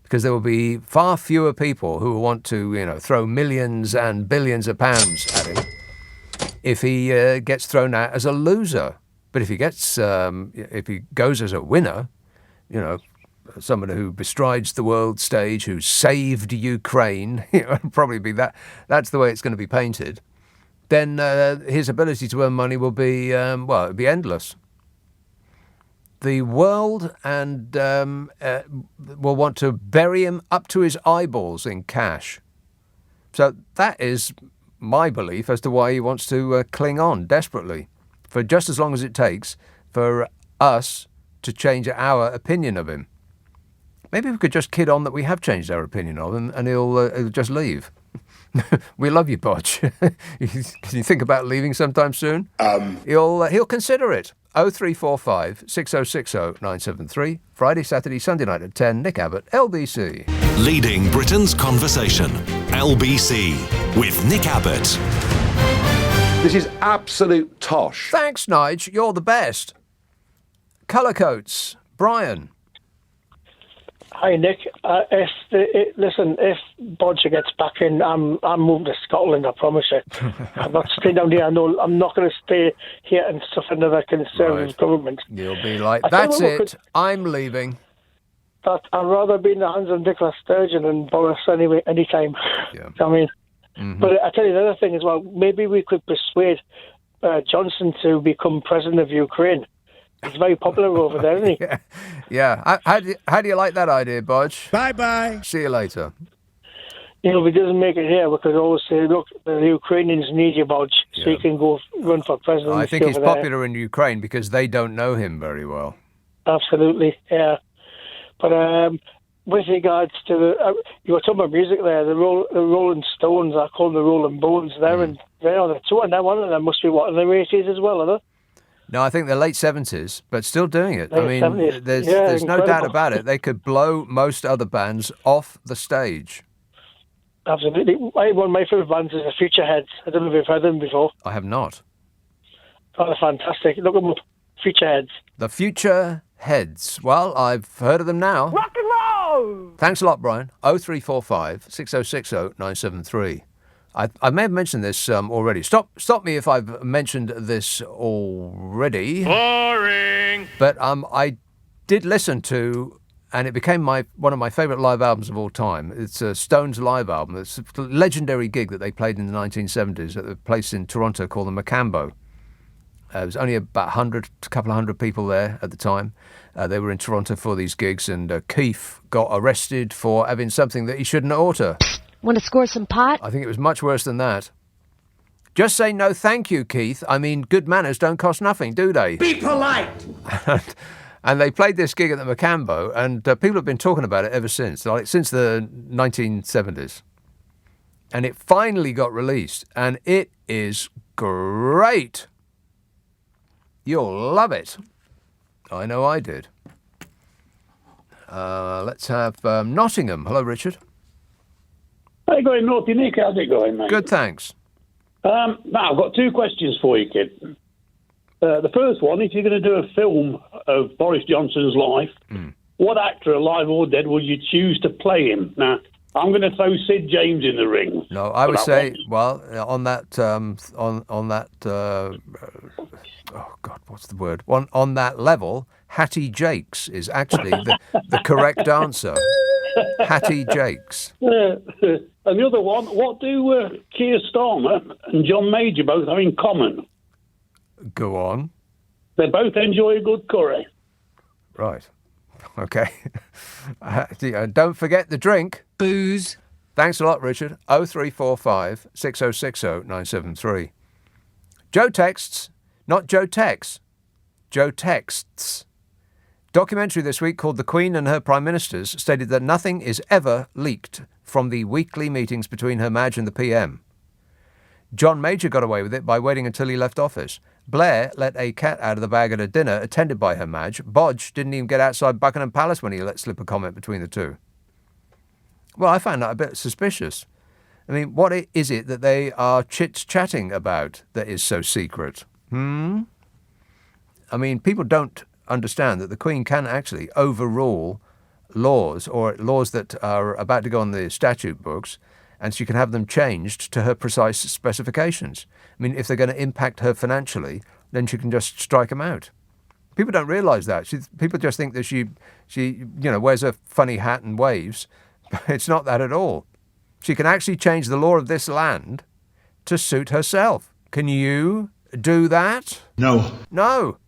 Because there will be far fewer people who will want to throw millions and billions of pounds at him if he gets thrown out as a loser. But if he goes as a winner, someone who bestrides the world stage, who saved Ukraine, it'll probably be that. That's the way it's going to be painted. Then his ability to earn money will be it'll be endless. The world will want to bury him up to his eyeballs in cash. So that is my belief as to why he wants to cling on desperately for just as long as it takes for us to change our opinion of him. Maybe we could just kid on that we have changed our opinion of him and he'll just leave. We love you, Bodge. Can you think about leaving sometime soon? He'll consider it. 0345 6060 973. Friday, Saturday, Sunday night at 10. Nick Abbot, LBC. Leading Britain's conversation. LBC with Nick Abbott. This is absolute tosh. Thanks, Nige. You're the best. Colour coats. Brian. Hi, Nick. If Bodger gets back in, I'm moving to Scotland, I promise you. I'm not staying down here. I know I'm not going to stay here and suffer another Conservative government. You'll be like, that's it. I'm leaving. But I'd rather be in the hands of Nicola Sturgeon and Boris anyway, anytime. Yeah. I mean, but I tell you the other thing as well. Maybe we could persuade Johnson to become president of Ukraine. He's very popular over there, isn't he? Yeah. How do you like that idea, Bodge? Bye-bye. See you later. If he doesn't make it here, we could always say, look, the Ukrainians need you, Bodge, so he can go run for president. I think he's popular in Ukraine because they don't know him very well. Absolutely, yeah. But with regards to you were talking about music there, the Rolling Stones, I call them the Rolling Bones. They're on the tour now. One of them must be in their 80s as well, are they? No, I think they're late 70s, but still doing it. Late 70s. There's no doubt about it. They could blow most other bands off the stage. Absolutely. One of my favourite bands is the Future Heads. I don't know if you've heard them before. I have not. Oh, they're fantastic. Look them up. Future Heads. The Future Heads. Well, I've heard of them now. Rock and roll! Thanks a lot, Brian. 0345 6060 973. I may have mentioned this already. Stop me if I've mentioned this already. Boring! But I did listen to, and it became one of my favourite live albums of all time. It's a Stones live album. It's a legendary gig that they played in the 1970s at a place in Toronto called the Macambo. There was only about a couple of hundred people there at the time. They were in Toronto for these gigs, and Keith got arrested for having something that he shouldn't order. Want to score some pot? I think it was much worse than that. Just say no thank you, Keith. I mean, good manners don't cost nothing, do they? Be polite! And they played this gig at the Macambo, and people have been talking about it ever since, like since the 1970s. And it finally got released, and it is great. You'll love it. I know I did. Let's have Nottingham. Hello, Richard. How you going, Naughty Nick? How's it going, mate? Good, thanks. Now, I've got two questions for you, kid. The first one, if you're going to do a film of Boris Johnson's life, what actor, alive or dead, would you choose to play him? Now, I'm going to throw Sid James in the ring. No, I would say, well, on that, oh God, what's the word? On that level, Hattie Jakes is actually the correct answer. Hattie Jakes. And the other one, what do Keir Starmer and John Major both have in common? Go on. They both enjoy a good curry. Right. Okay. Don't forget the drink. Booze. Thanks a lot, Richard. 0345 6060 973. Joe texts, not Joe texts. Joe texts. Documentary this week called The Queen and Her Prime Ministers stated that nothing is ever leaked from the weekly meetings between Her Madge and the PM. John Major got away with it by waiting until he left office. Blair let a cat out of the bag at a dinner attended by Her Madge. Bodge didn't even get outside Buckingham Palace when he let slip a comment between the two. Well, I found that a bit suspicious. I mean, what is it that they are chit-chatting about that is so secret? I mean, people don't understand that the Queen can actually overrule laws or laws that are about to go on the statute books, and she can have them changed to her precise specifications. I mean, if they're going to impact her financially, then she can just strike them out. People don't realise that. People just think that she wears a funny hat and waves. But it's not that at all. She can actually change the law of this land to suit herself. Can you do that? No. No.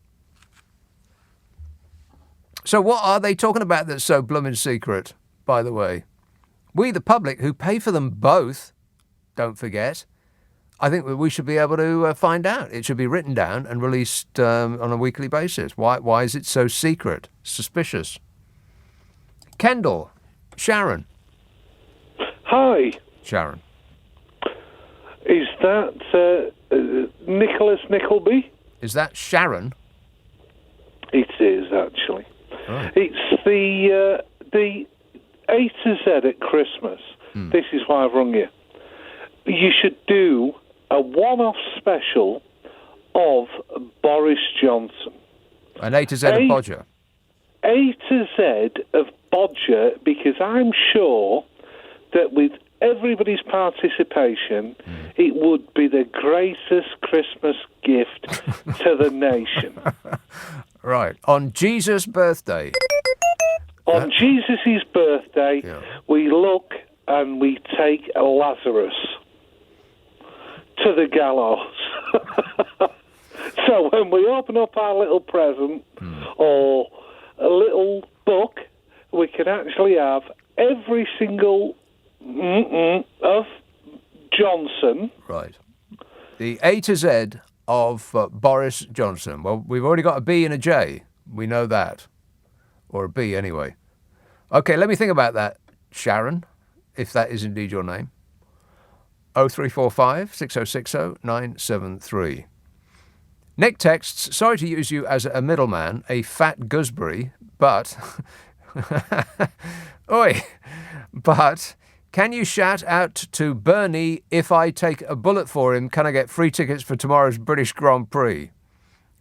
So what are they talking about that's so blooming secret, by the way? We, the public, who pay for them both, don't forget, I think we should be able to find out. It should be written down and released on a weekly basis. Why is it so secret? Suspicious. Kendall. Sharon. Hi. Sharon. Is that Nicholas Nickleby? Is that Sharon? It is, actually. Oh. It's the A to Z at Christmas. This is why I've rung you. You should do a one-off special of Boris Johnson. An A to Z of Bodger. A to Z of Bodger, because I'm sure that with everybody's participation, it would be the greatest Christmas gift to the nation. Right. On Jesus' birthday. On Jesus' birthday, we look and we take Lazarus to the gallows. So when we open up our little present or a little book, we can actually have every single of Johnson. Right. The A to Z of Boris Johnson. Well, we've already got a B and a J. We know that. Or a B anyway. Okay, let me think about that, Sharon, if that is indeed your name. 0345 6060 973. Nick texts, sorry to use you as a middleman, a fat gooseberry, but... Oi! But can you shout out to Bernie, if I take a bullet for him, can I get free tickets for tomorrow's British Grand Prix?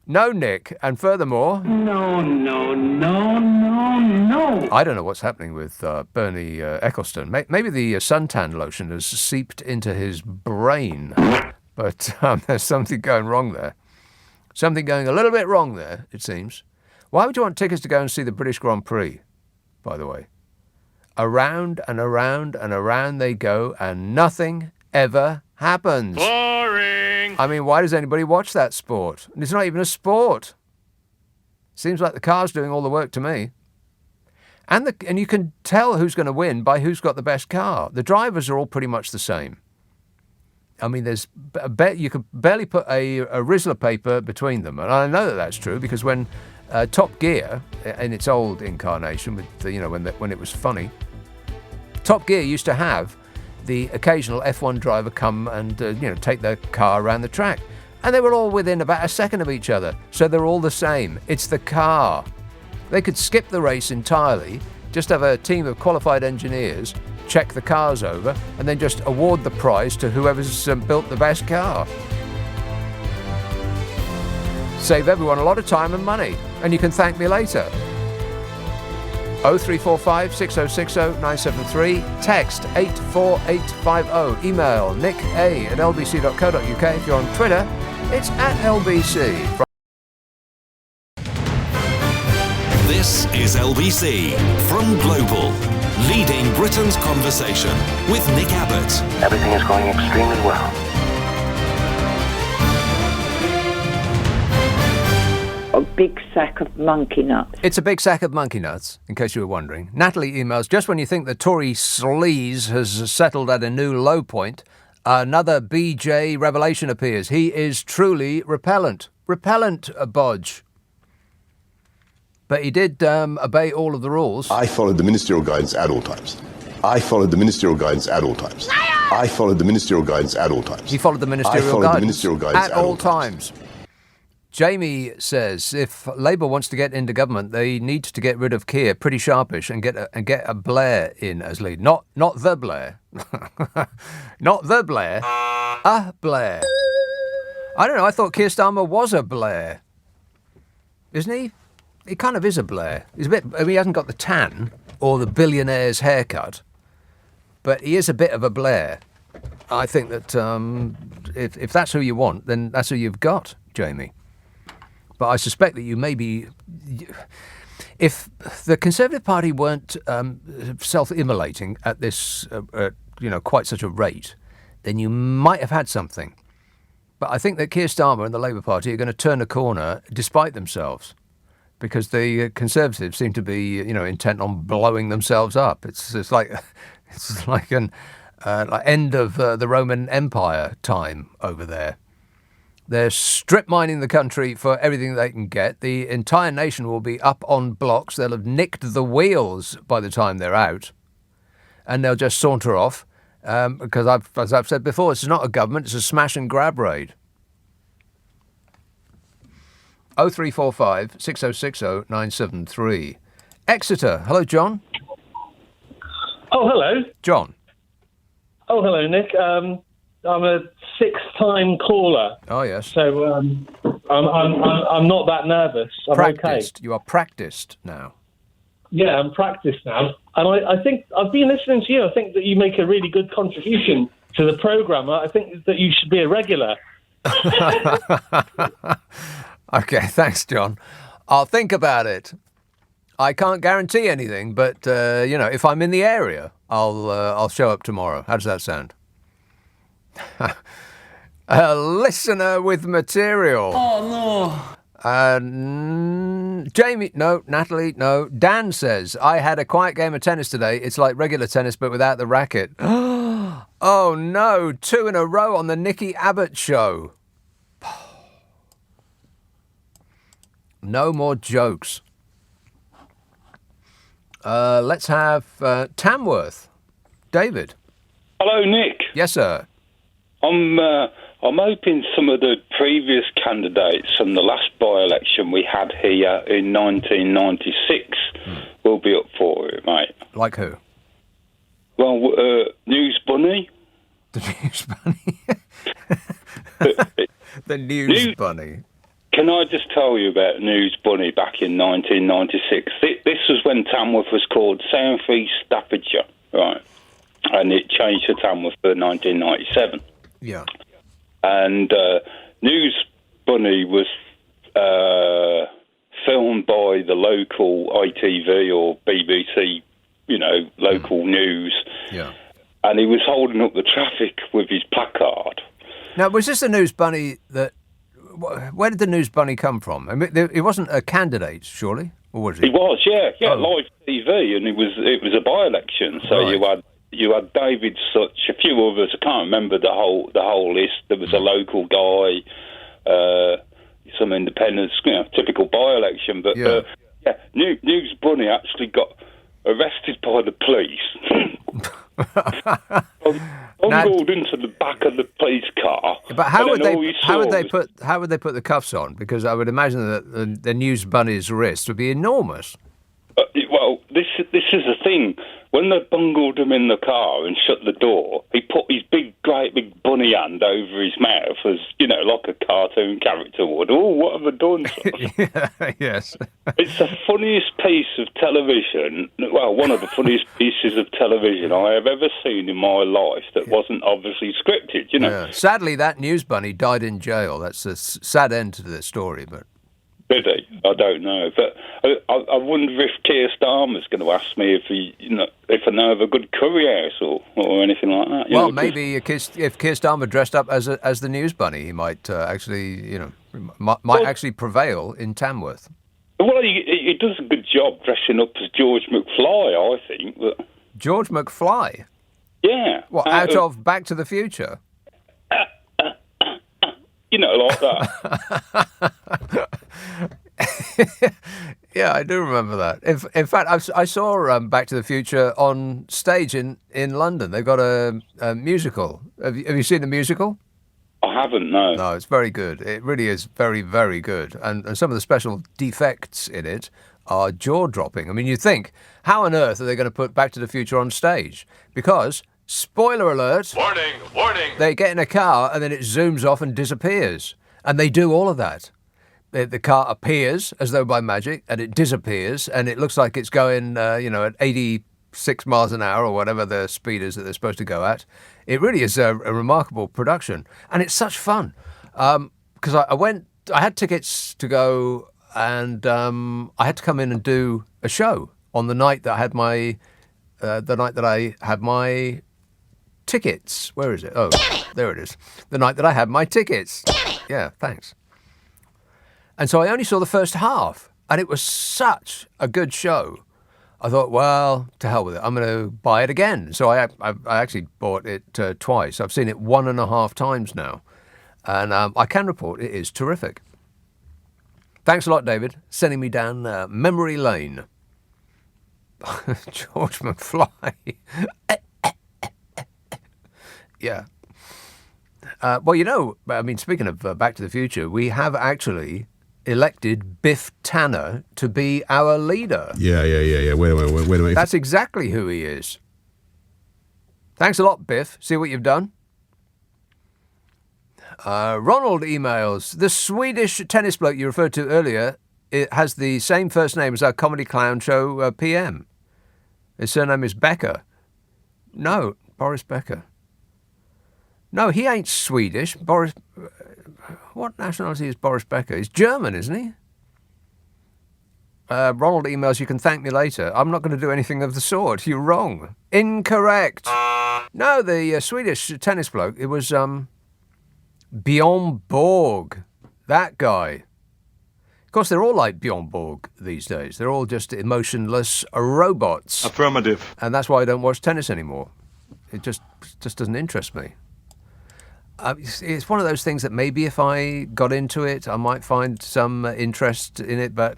No, Nick. And furthermore... No. I don't know what's happening with Bernie Ecclestone. Maybe the suntan lotion has seeped into his brain. But there's something going wrong there. Something going a little bit wrong there, it seems. Why would you want tickets to go and see the British Grand Prix, by the way? Around and around and around they go, and nothing ever happens. Boring! I mean, why does anybody watch that sport? And it's not even a sport. Seems like the car's doing all the work to me. And you can tell who's going to win by who's got the best car. The drivers are all pretty much the same. I mean, you could barely put a Rizzler paper between them. And I know that that's true because when Top Gear, in its old incarnation, with when it was funny, Top Gear used to have the occasional F1 driver come and take their car around the track, and they were all within about a second of each other, so they're all the same. It's the car. They could skip the race entirely, just have a team of qualified engineers check the cars over, and then just award the prize to whoever's built the best car. Save everyone a lot of time and money, and you can thank me later. 0345 6060 973, text 84850, email nick@lbc.co.uk. If you're on Twitter, it's @LBC. This is LBC from Global, leading Britain's conversation with Nick Abbott. Everything is going extremely well. A big sack of monkey nuts. It's a big sack of monkey nuts, in case you were wondering. Natalie emails, just when you think the Tory sleaze has settled at a new low point, another BJ revelation appears. He is truly repellent. Repellent, Bodge. But he did obey all of the rules. I followed the ministerial guidance at all times. I followed the ministerial guidance at all times. I followed the ministerial guidance at all times. He followed the ministerial guidance at all times. Jamie says if Labour wants to get into government, they need to get rid of Keir pretty sharpish and get a Blair in as lead. Not the Blair. Not the Blair. A Blair. I don't know. I thought Keir Starmer was a Blair. Isn't he? He kind of is a Blair. He's a bit. I mean, he hasn't got the tan or the billionaire's haircut, but he is a bit of a Blair. I think that if that's who you want, then that's who you've got, Jamie. But I suspect that you may be... If the Conservative Party weren't self-immolating at this, quite such a rate, then you might have had something. But I think that Keir Starmer and the Labour Party are going to turn a corner despite themselves, because the Conservatives seem to be, intent on blowing themselves up. It's like an end of the Roman Empire time over there. They're strip mining the country for everything they can get. The entire nation will be up on blocks. They'll have nicked the wheels by the time they're out, and they'll just saunter off. Because as I've said before, it's not a government; it's a smash and grab raid. 0345 6060 973. Exeter. Hello, John. Oh, hello. John. Oh, hello, Nick. I'm a sixth-time caller. Oh, yes. So I'm not that nervous. I'm practiced. Okay. You are practiced now. Yeah, I'm practiced now. And I think I've been listening to you. I think that you make a really good contribution to the programme. I think that you should be a regular. Okay, thanks, John. I'll think about it. I can't guarantee anything, but if I'm in the area, I'll show up tomorrow. How does that sound? A listener with material. Oh no. Jamie, no. Natalie, no. Dan says, I had a quiet game of tennis today. It's like regular tennis, but without the racket. Oh no, 2 in a row on the Nicky Abbott show. No more jokes. Let's have Tamworth. David. Hello, Nick. Yes, sir. I'm hoping some of the previous candidates from the last by-election we had here in 1996 will be up for it, mate. Like who? Well, News Bunny. The News Bunny. The News Bunny. Can I just tell you about News Bunny back in 1996? This was when Tamworth was called South East Staffordshire, right? And it changed to Tamworth for 1997. Yeah. And News Bunny was filmed by the local ITV or BBC, local news. Yeah. And he was holding up the traffic with his placard. Now, was this the News Bunny that... Where did the News Bunny come from? I mean, it wasn't a candidate, surely? Or was he? He was, yeah, live TV, and it was a by-election. So right. you had David Such, a few others. I can't remember the whole list. There was a local guy, some independents, typical by-election. But News Bunny actually got arrested by the police. Bungled into the back of the police car. But how would they put the cuffs on? Because I would imagine that the News Bunny's wrist would be enormous. Well, this is the thing. When they bungled him in the car and shut the door, he put his great big bunny hand over his mouth, as like a cartoon character would. Oh, what have I done? Yes. It's the funniest piece of television. Well, one of the funniest pieces of television I have ever seen in my life that wasn't obviously scripted. Yeah. Sadly, that News Bunny died in jail. That's a sad end to the story, but Did he? I don't know, but I wonder if Keir Starmer's going to ask me if I know of a good curry house or anything like that. Well, maybe if Keir Starmer dressed up as the News Bunny, he might actually, might actually prevail in Tamworth. Well, he does a good job dressing up as George McFly, I think. But... George McFly? Yeah. What, out of Back to the Future? Like that. Yeah, I do remember that. In fact, I saw Back to the Future on stage in London. They've got a musical. Have you seen the musical? I haven't, no. No, it's very good. It really is very, very good. And some of the special defects in it are jaw-dropping. I mean, you think, how on earth are they going to put Back to the Future on stage? Because, spoiler alert... Warning, warning! They get in a car and then it zooms off and disappears. And they do all of that. The car appears as though by magic and it disappears and it looks like it's going, at 86 miles an hour or whatever the speed is that they're supposed to go at. It really is a remarkable production. And it's such fun. Because I had tickets to go and I had to come in and do a show on the night that I had my tickets. Where is it? Oh, there it is. The night that I had my tickets. Yeah, thanks. And so I only saw the first half, and it was such a good show. I thought, well, to hell with it. I'm going to buy it again. So I actually bought it twice. I've seen it 1.5 times now. And I can report it is terrific. Thanks a lot, David, sending me down memory lane. George McFly. Yeah. Well, speaking of Back to the Future, we have actually elected Biff Tanner to be our leader. Yeah. Wait a minute. That's exactly who he is. Thanks a lot, Biff. See what you've done? Ronald emails, the Swedish tennis bloke you referred to earlier, it has the same first name as our comedy clown show PM. His surname is Becker. No, Boris Becker. No, he ain't Swedish. Boris... What nationality is Boris Becker? He's German, isn't he? Ronald emails, you can thank me later. I'm not going to do anything of the sort. You're wrong. Incorrect. No, the Swedish tennis bloke, it was Bjorn Borg. That guy. Of course, they're all like Bjorn Borg these days. They're all just emotionless robots. Affirmative. And that's why I don't watch tennis anymore. It just doesn't interest me. It's one of those things that maybe if I got into it, I might find some interest in it, but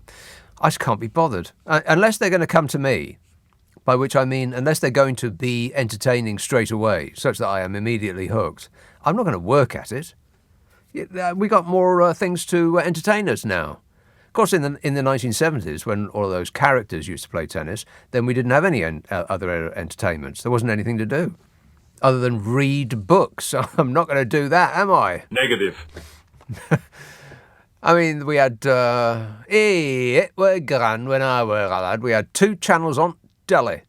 I just can't be bothered. Unless they're going to come to me, by which I mean unless they're going to be entertaining straight away, such that I am immediately hooked. I'm not going to work at it. We got more things to entertain us now. Of course, in the 1970s, when all of those characters used to play tennis, then we didn't have any other entertainments. There wasn't anything to do other than read books. I'm not going to do that, am I? Negative. I mean, we had, it were grand when I were a lad. We had 2 channels on telly,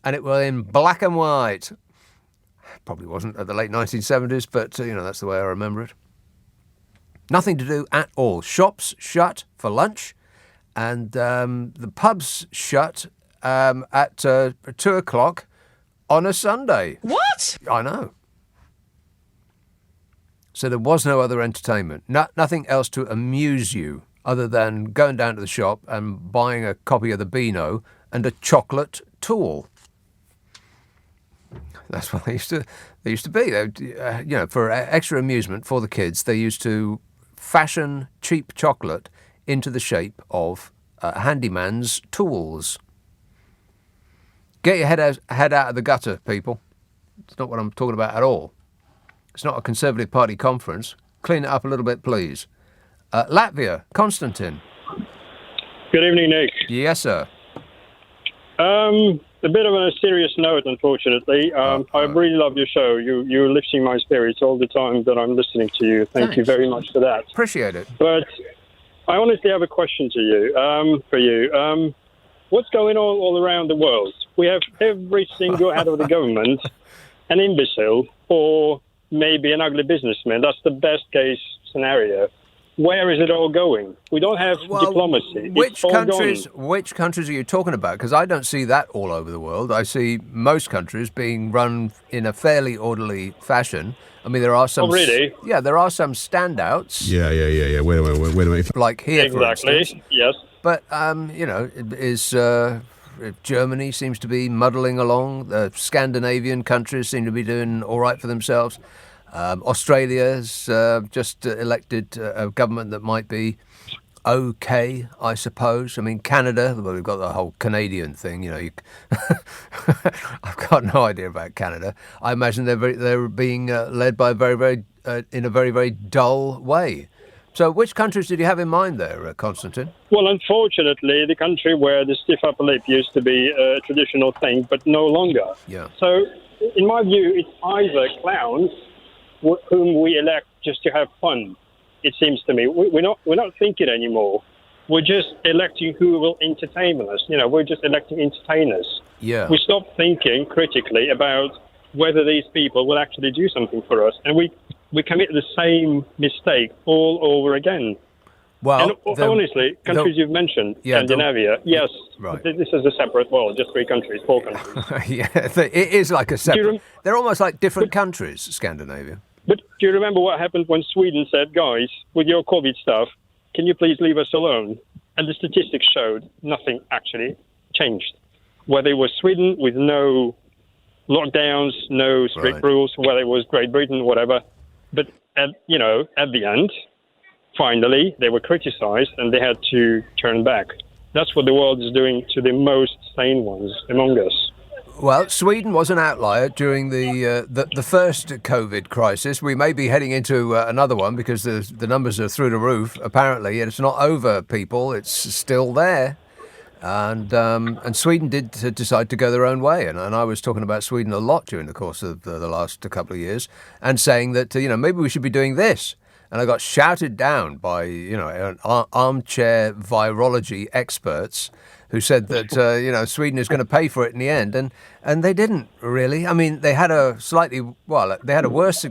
and it were in black and white. Probably wasn't at the late 1970s, but, that's the way I remember it. Nothing to do at all. Shops shut for lunch, and the pubs shut at 2 o'clock on a Sunday. What? I know. So there was no other entertainment, nothing else to amuse you other than going down to the shop and buying a copy of the Beano and a chocolate tool. That's what they used to be. For extra amusement for the kids, they used to fashion cheap chocolate into the shape of handyman's tools. Get your head out of the gutter, people. It's not what I'm talking about at all. It's not a Conservative Party conference. Clean it up a little bit, please. Latvia, Konstantin. Good evening, Nick. Yes, sir. A bit of a serious note, unfortunately. I really love your show. You're lifting my spirits all the time that I'm listening to you. Thank you very much for that. Appreciate it. But I honestly have a question to you, for you. What's going on all around the world? We have every single head of the government an imbecile or maybe an ugly businessman. That's the best case scenario. where is it all going? We don't have diplomacy. Which It's all countries? gone. Which countries are you talking about? Because I don't see that all over the world. I see most countries being run in a fairly orderly fashion. I mean, there are some. Oh, really? Yeah, there are some standouts. Yeah. Wait a minute. Like here, for instance. Yes. But Germany seems to be muddling along. The Scandinavian countries seem to be doing all right for themselves. Australia's just elected a government that might be okay, I suppose. I mean, Canada, well, we've got the whole Canadian thing. I've got no idea about Canada. I imagine they're being led by in a very, very dull way. So which countries did you have in mind there, Konstantin? Well, unfortunately, the country where the stiff upper lip used to be a traditional thing, but no longer. Yeah. So, in my view, it's either clowns whom we elect just to have fun. It seems to me we're not thinking anymore. We're just electing who will entertain us. We're just electing entertainers. Yeah. We stop thinking critically about whether these people will actually do something for us, and we commit the same mistake all over again. Well, and honestly, countries you've mentioned, Scandinavia, yes, right. This is a separate world, just 4 countries. Yeah, it is like a separate. They're almost like different countries, Scandinavia. But do you remember what happened when Sweden said, guys, with your COVID stuff, can you please leave us alone? And the statistics showed nothing actually changed. Whether it was Sweden with no lockdowns, no strict rules, whether it was Great Britain, whatever. But, at the end, finally, they were criticized and they had to turn back. That's what the world is doing to the most sane ones among us. Well, Sweden was an outlier during the first COVID crisis. We may be heading into another one because the numbers are through the roof. Apparently, it's not over, people. It's still there. And Sweden did decide to go their own way. And I was talking about Sweden a lot during the course of the last couple of years and saying that, maybe we should be doing this. And I got shouted down by, armchair virology experts who said that, Sweden is going to pay for it in the end. And they didn't really. I mean, they had a worse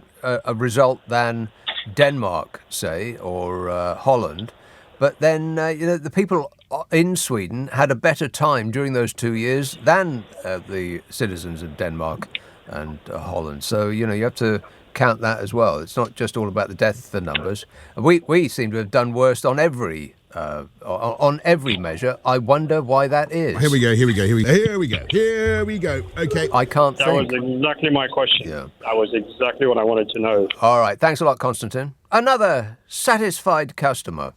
result than Denmark, say, or Holland. But then, the people in Sweden had a better time during those 2 years than the citizens of Denmark and Holland. So, you have to count that as well. It's not just all about the death numbers. We seem to have done worst on every measure. I wonder why that is. Here we go. Okay. I can't think. That was exactly my question. Yeah. That was exactly what I wanted to know. All right. Thanks a lot, Konstantin. Another satisfied customer.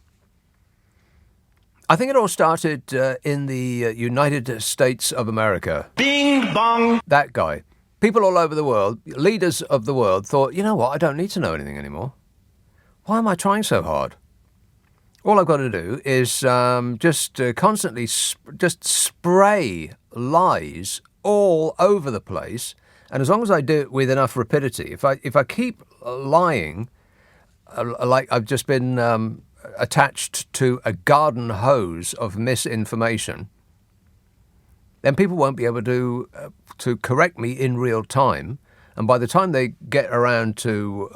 I think it all started in the United States of America. Bing bong. That guy. People all over the world, leaders of the world, thought, you know what, I don't need to know anything anymore. Why am I trying so hard? All I've got to do is constantly spray lies all over the place. And as long as I do it with enough rapidity, if I keep lying, like I've just been attached to a garden hose of misinformation, then people won't be able to correct me in real time. And by the time they get around to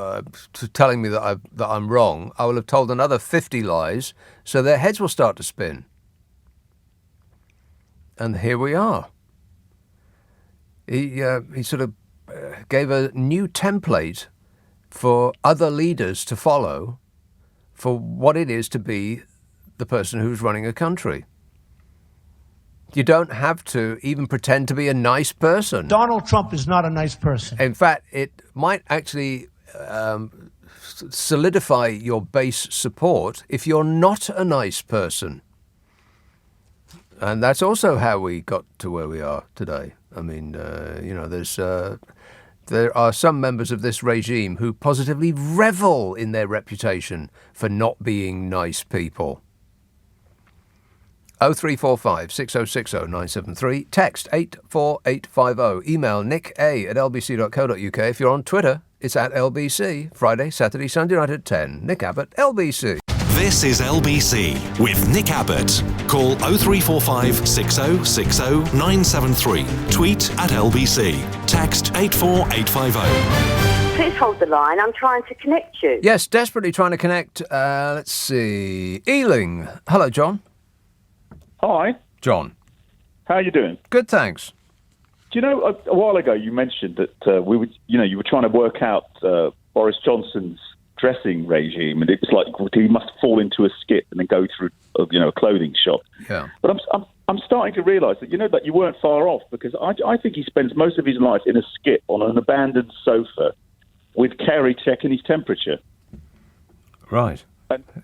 telling me that I'm wrong, I will have told another 50 lies, so their heads will start to spin. And here we are. He sort of gave a new template for other leaders to follow for what it is to be the person who's running a country. You don't have to even pretend to be a nice person. Donald Trump is not a nice person. In fact, it might actually solidify your base support if you're not a nice person. And that's also how we got to where we are today. I mean, there are some members of this regime who positively revel in their reputation for not being nice people. 0345 6060 973. Text 84850. Email nick@lbc.co.uk. If you're on Twitter, it's @LBC. Friday, Saturday, Sunday night at 10. Nick Abbott, LBC. This is LBC with Nick Abbott. Call 0345 6060 973. Tweet @LBC. Text 84850. Please hold the line. I'm trying to connect you. Yes, desperately trying to connect. Let's see. Ealing. Hello, John. Hi. John. How are you doing? Good, thanks. Do you know, a while ago you mentioned that you were trying to work out Boris Johnson's dressing regime, and it was like he must fall into a skip and then go through a clothing shop. Yeah. But I'm starting to realise that that you weren't far off, because I think he spends most of his life in a skip on an abandoned sofa with Kerry checking his temperature. Right.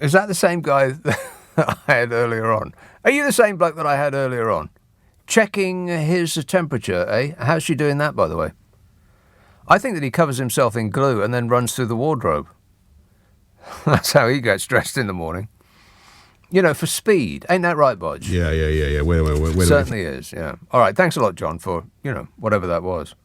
Is that the same guy that I had earlier on? Are you the same bloke that I had earlier on? Checking his temperature, eh? How's she doing that, by the way? I think that he covers himself in glue and then runs through the wardrobe. That's how he gets dressed in the morning. For speed. Ain't that right, Bodge? Yeah. Wait a minute. Certainly is, yeah. All right, thanks a lot, John, for, whatever that was.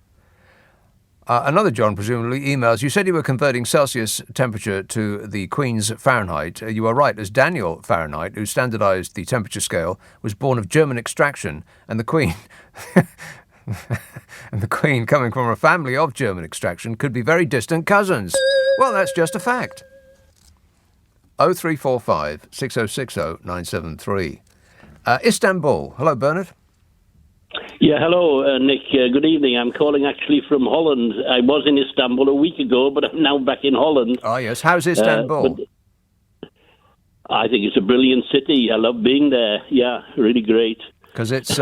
Another John presumably emails, you said you were converting Celsius temperature to the Queen's Fahrenheit. You are right, as Daniel Fahrenheit, who standardised the temperature scale, was born of German extraction, and the Queen... and the Queen, coming from a family of German extraction, could be very distant cousins. Well, that's just a fact. 0345 6060 973. Istanbul. Hello, Bernard. Yeah, hello, Nick. Good evening. I'm calling actually from Holland. I was in Istanbul a week ago, but I'm now back in Holland. Oh, yes. How's Istanbul? I think it's a brilliant city. I love being there. Yeah, really great. Because it's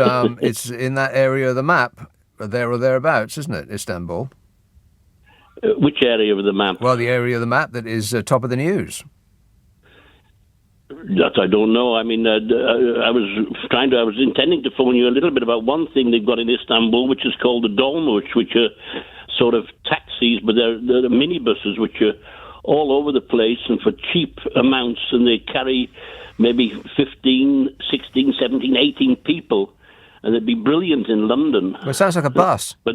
in that area of the map, there or thereabouts, isn't it, Istanbul? Which area of the map? Well, the area of the map that is top of the news. That I don't know. I mean, I was intending to phone you a little bit about one thing they've got in Istanbul, which is called the dolmuş, which are sort of taxis, but they're minibuses, which are all over the place and for cheap amounts, and they carry maybe 15, 16, 17, 18 people, and they'd be brilliant in London. Well, it sounds like a bus. But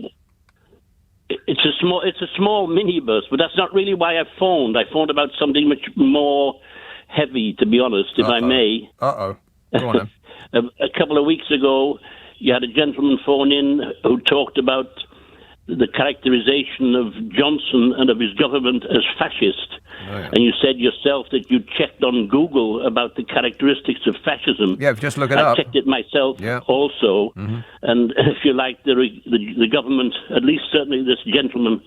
it's a small minibus, but that's not really why I phoned. I phoned about something much more heavy, to be honest, if I may. Go on then. A couple of weeks ago, you had a gentleman phone in who talked about the characterization of Johnson and of his government as fascist. Oh, yeah. And you said yourself that you checked on Google about the characteristics of fascism. Yeah, just look it up. I checked it myself also. Mm-hmm. And if you like, the government, at least certainly this gentleman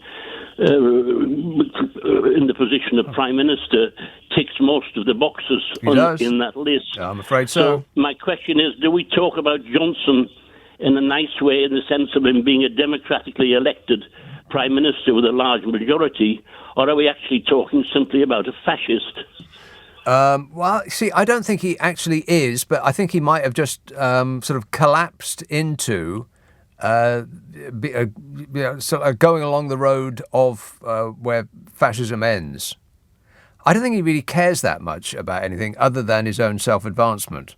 in the position of Prime Minister, ticks most of the boxes in that list. Yeah, I'm afraid so. My question is, do we talk about Johnson in a nice way, in the sense of him being a democratically elected Prime Minister with a large majority, or are we actually talking simply about a fascist? Well, see, I don't think he actually is, but I think he might have just sort of collapsed into going along the road of where fascism ends. I don't think he really cares that much about anything other than his own self-advancement.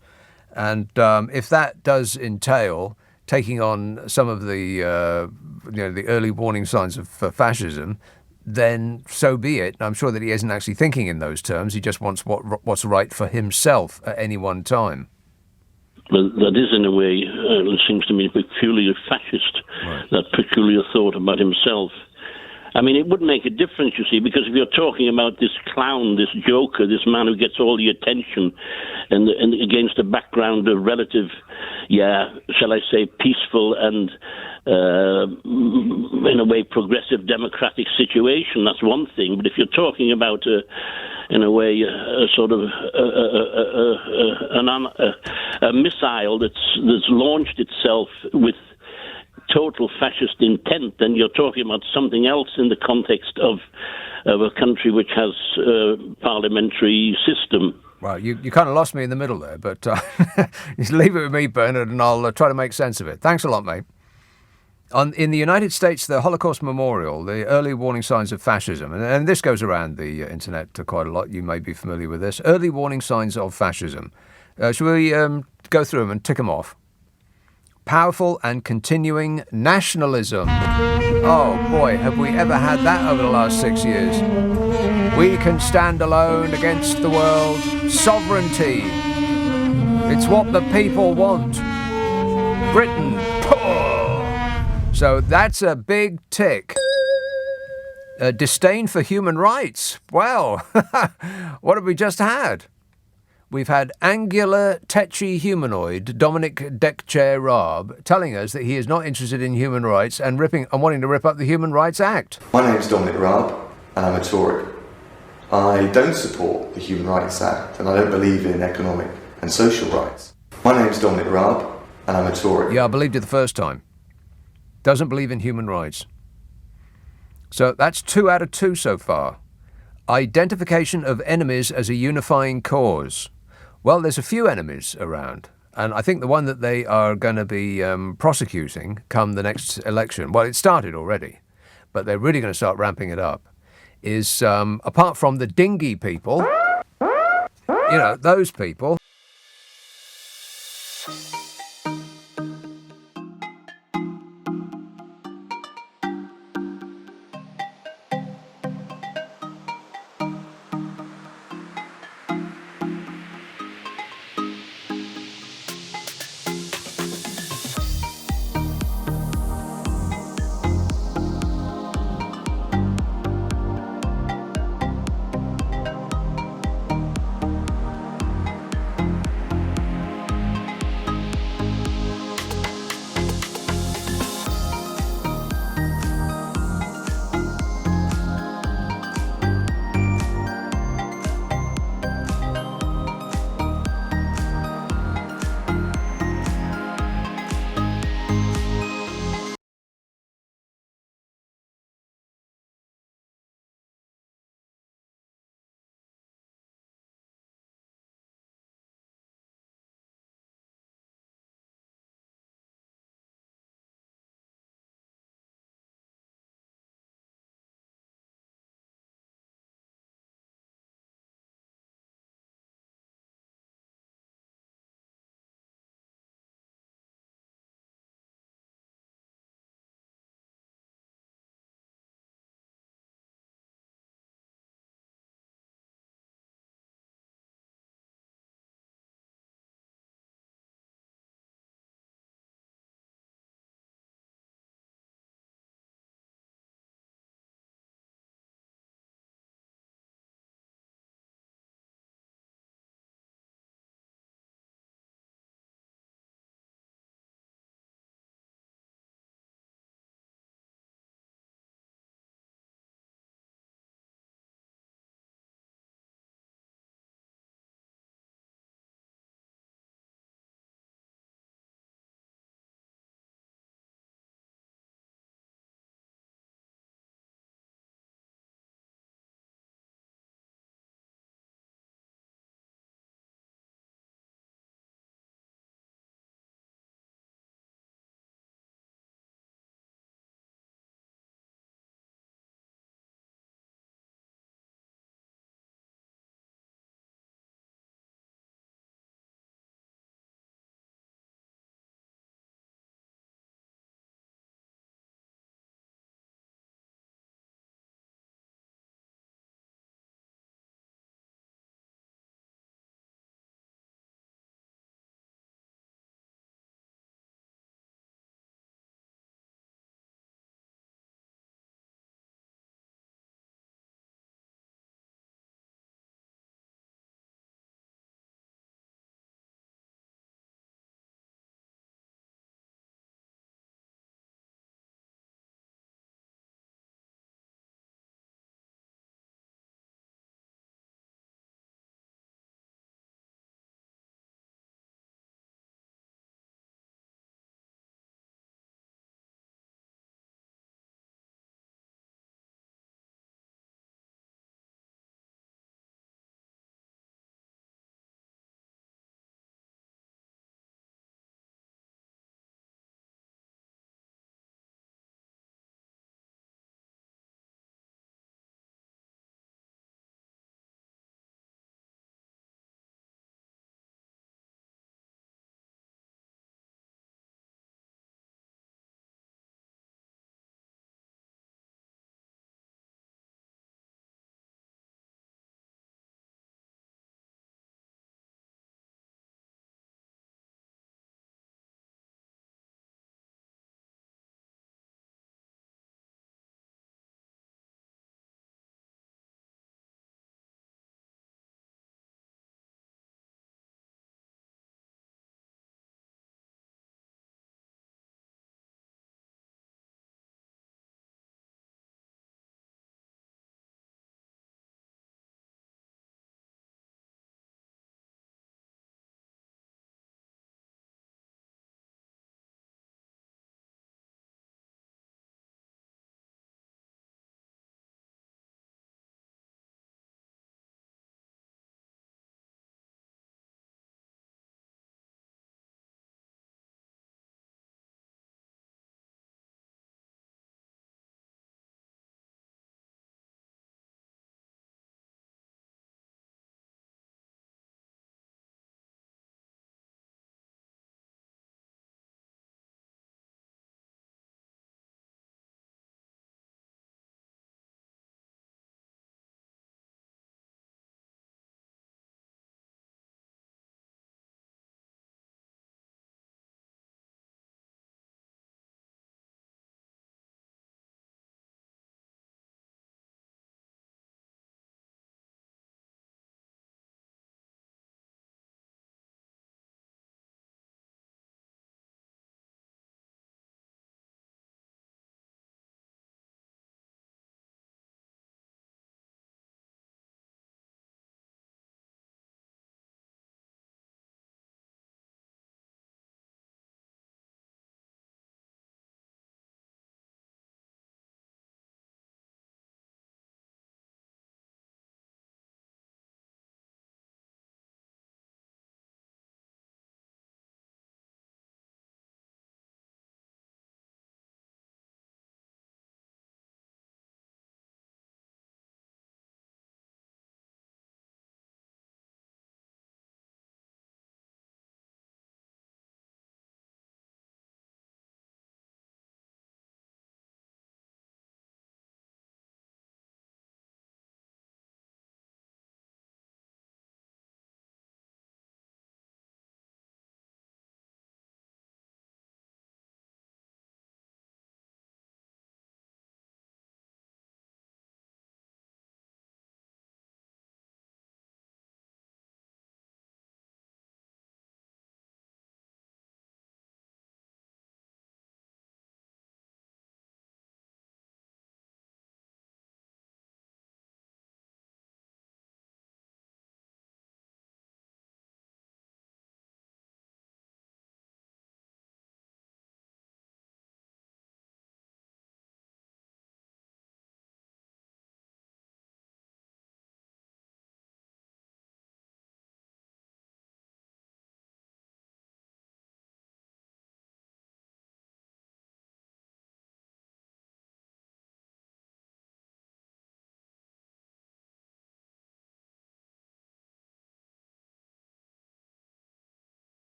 And if that does entail taking on some of the the early warning signs of fascism, then so be it. I'm sure that he isn't actually thinking in those terms. He just wants what's right for himself at any one time. Well, that is, in a way, it seems to me, peculiar fascist, right. That peculiar thought about himself. I mean, it would make a difference, you see, because if you're talking about this clown, this joker, this man who gets all the attention, and against a background of relative, shall I say, peaceful and, in a way, progressive democratic situation, that's one thing. But if you're talking about, in a way, a sort of a missile that's launched itself with total fascist intent, then you're talking about something else in the context of a country which has a parliamentary system. Well, you kind of lost me in the middle there, but just leave it with me, Bernard, and I'll try to make sense of it. Thanks a lot, mate. In the United States, the Holocaust Memorial, the early warning signs of fascism, and this goes around the internet quite a lot, you may be familiar with this, early warning signs of fascism. Shall we go through them and tick them off? Powerful and continuing nationalism. Oh boy, have we ever had that over the last 6 years. We can stand alone against the world. Sovereignty. It's what the people want. Britain. So that's a big tick. disdain for human rights. Well, what have we just had? We've had angular, tetchy humanoid Dominic Deckchair Raab telling us that he is not interested in human rights and wanting to rip up the Human Rights Act. My name's Dominic Raab, and I'm a Tory. I don't support the Human Rights Act, and I don't believe in economic and social rights. My name's Dominic Raab, and I'm a Tory. Yeah, I believed it the first time. Doesn't believe in human rights. So that's 2 out of 2 so far. Identification of enemies as a unifying cause. Well, there's a few enemies around, and I think the one that they are going to be prosecuting come the next election, well, it started already, but they're really going to start ramping it up, is apart from the dingy people, those people,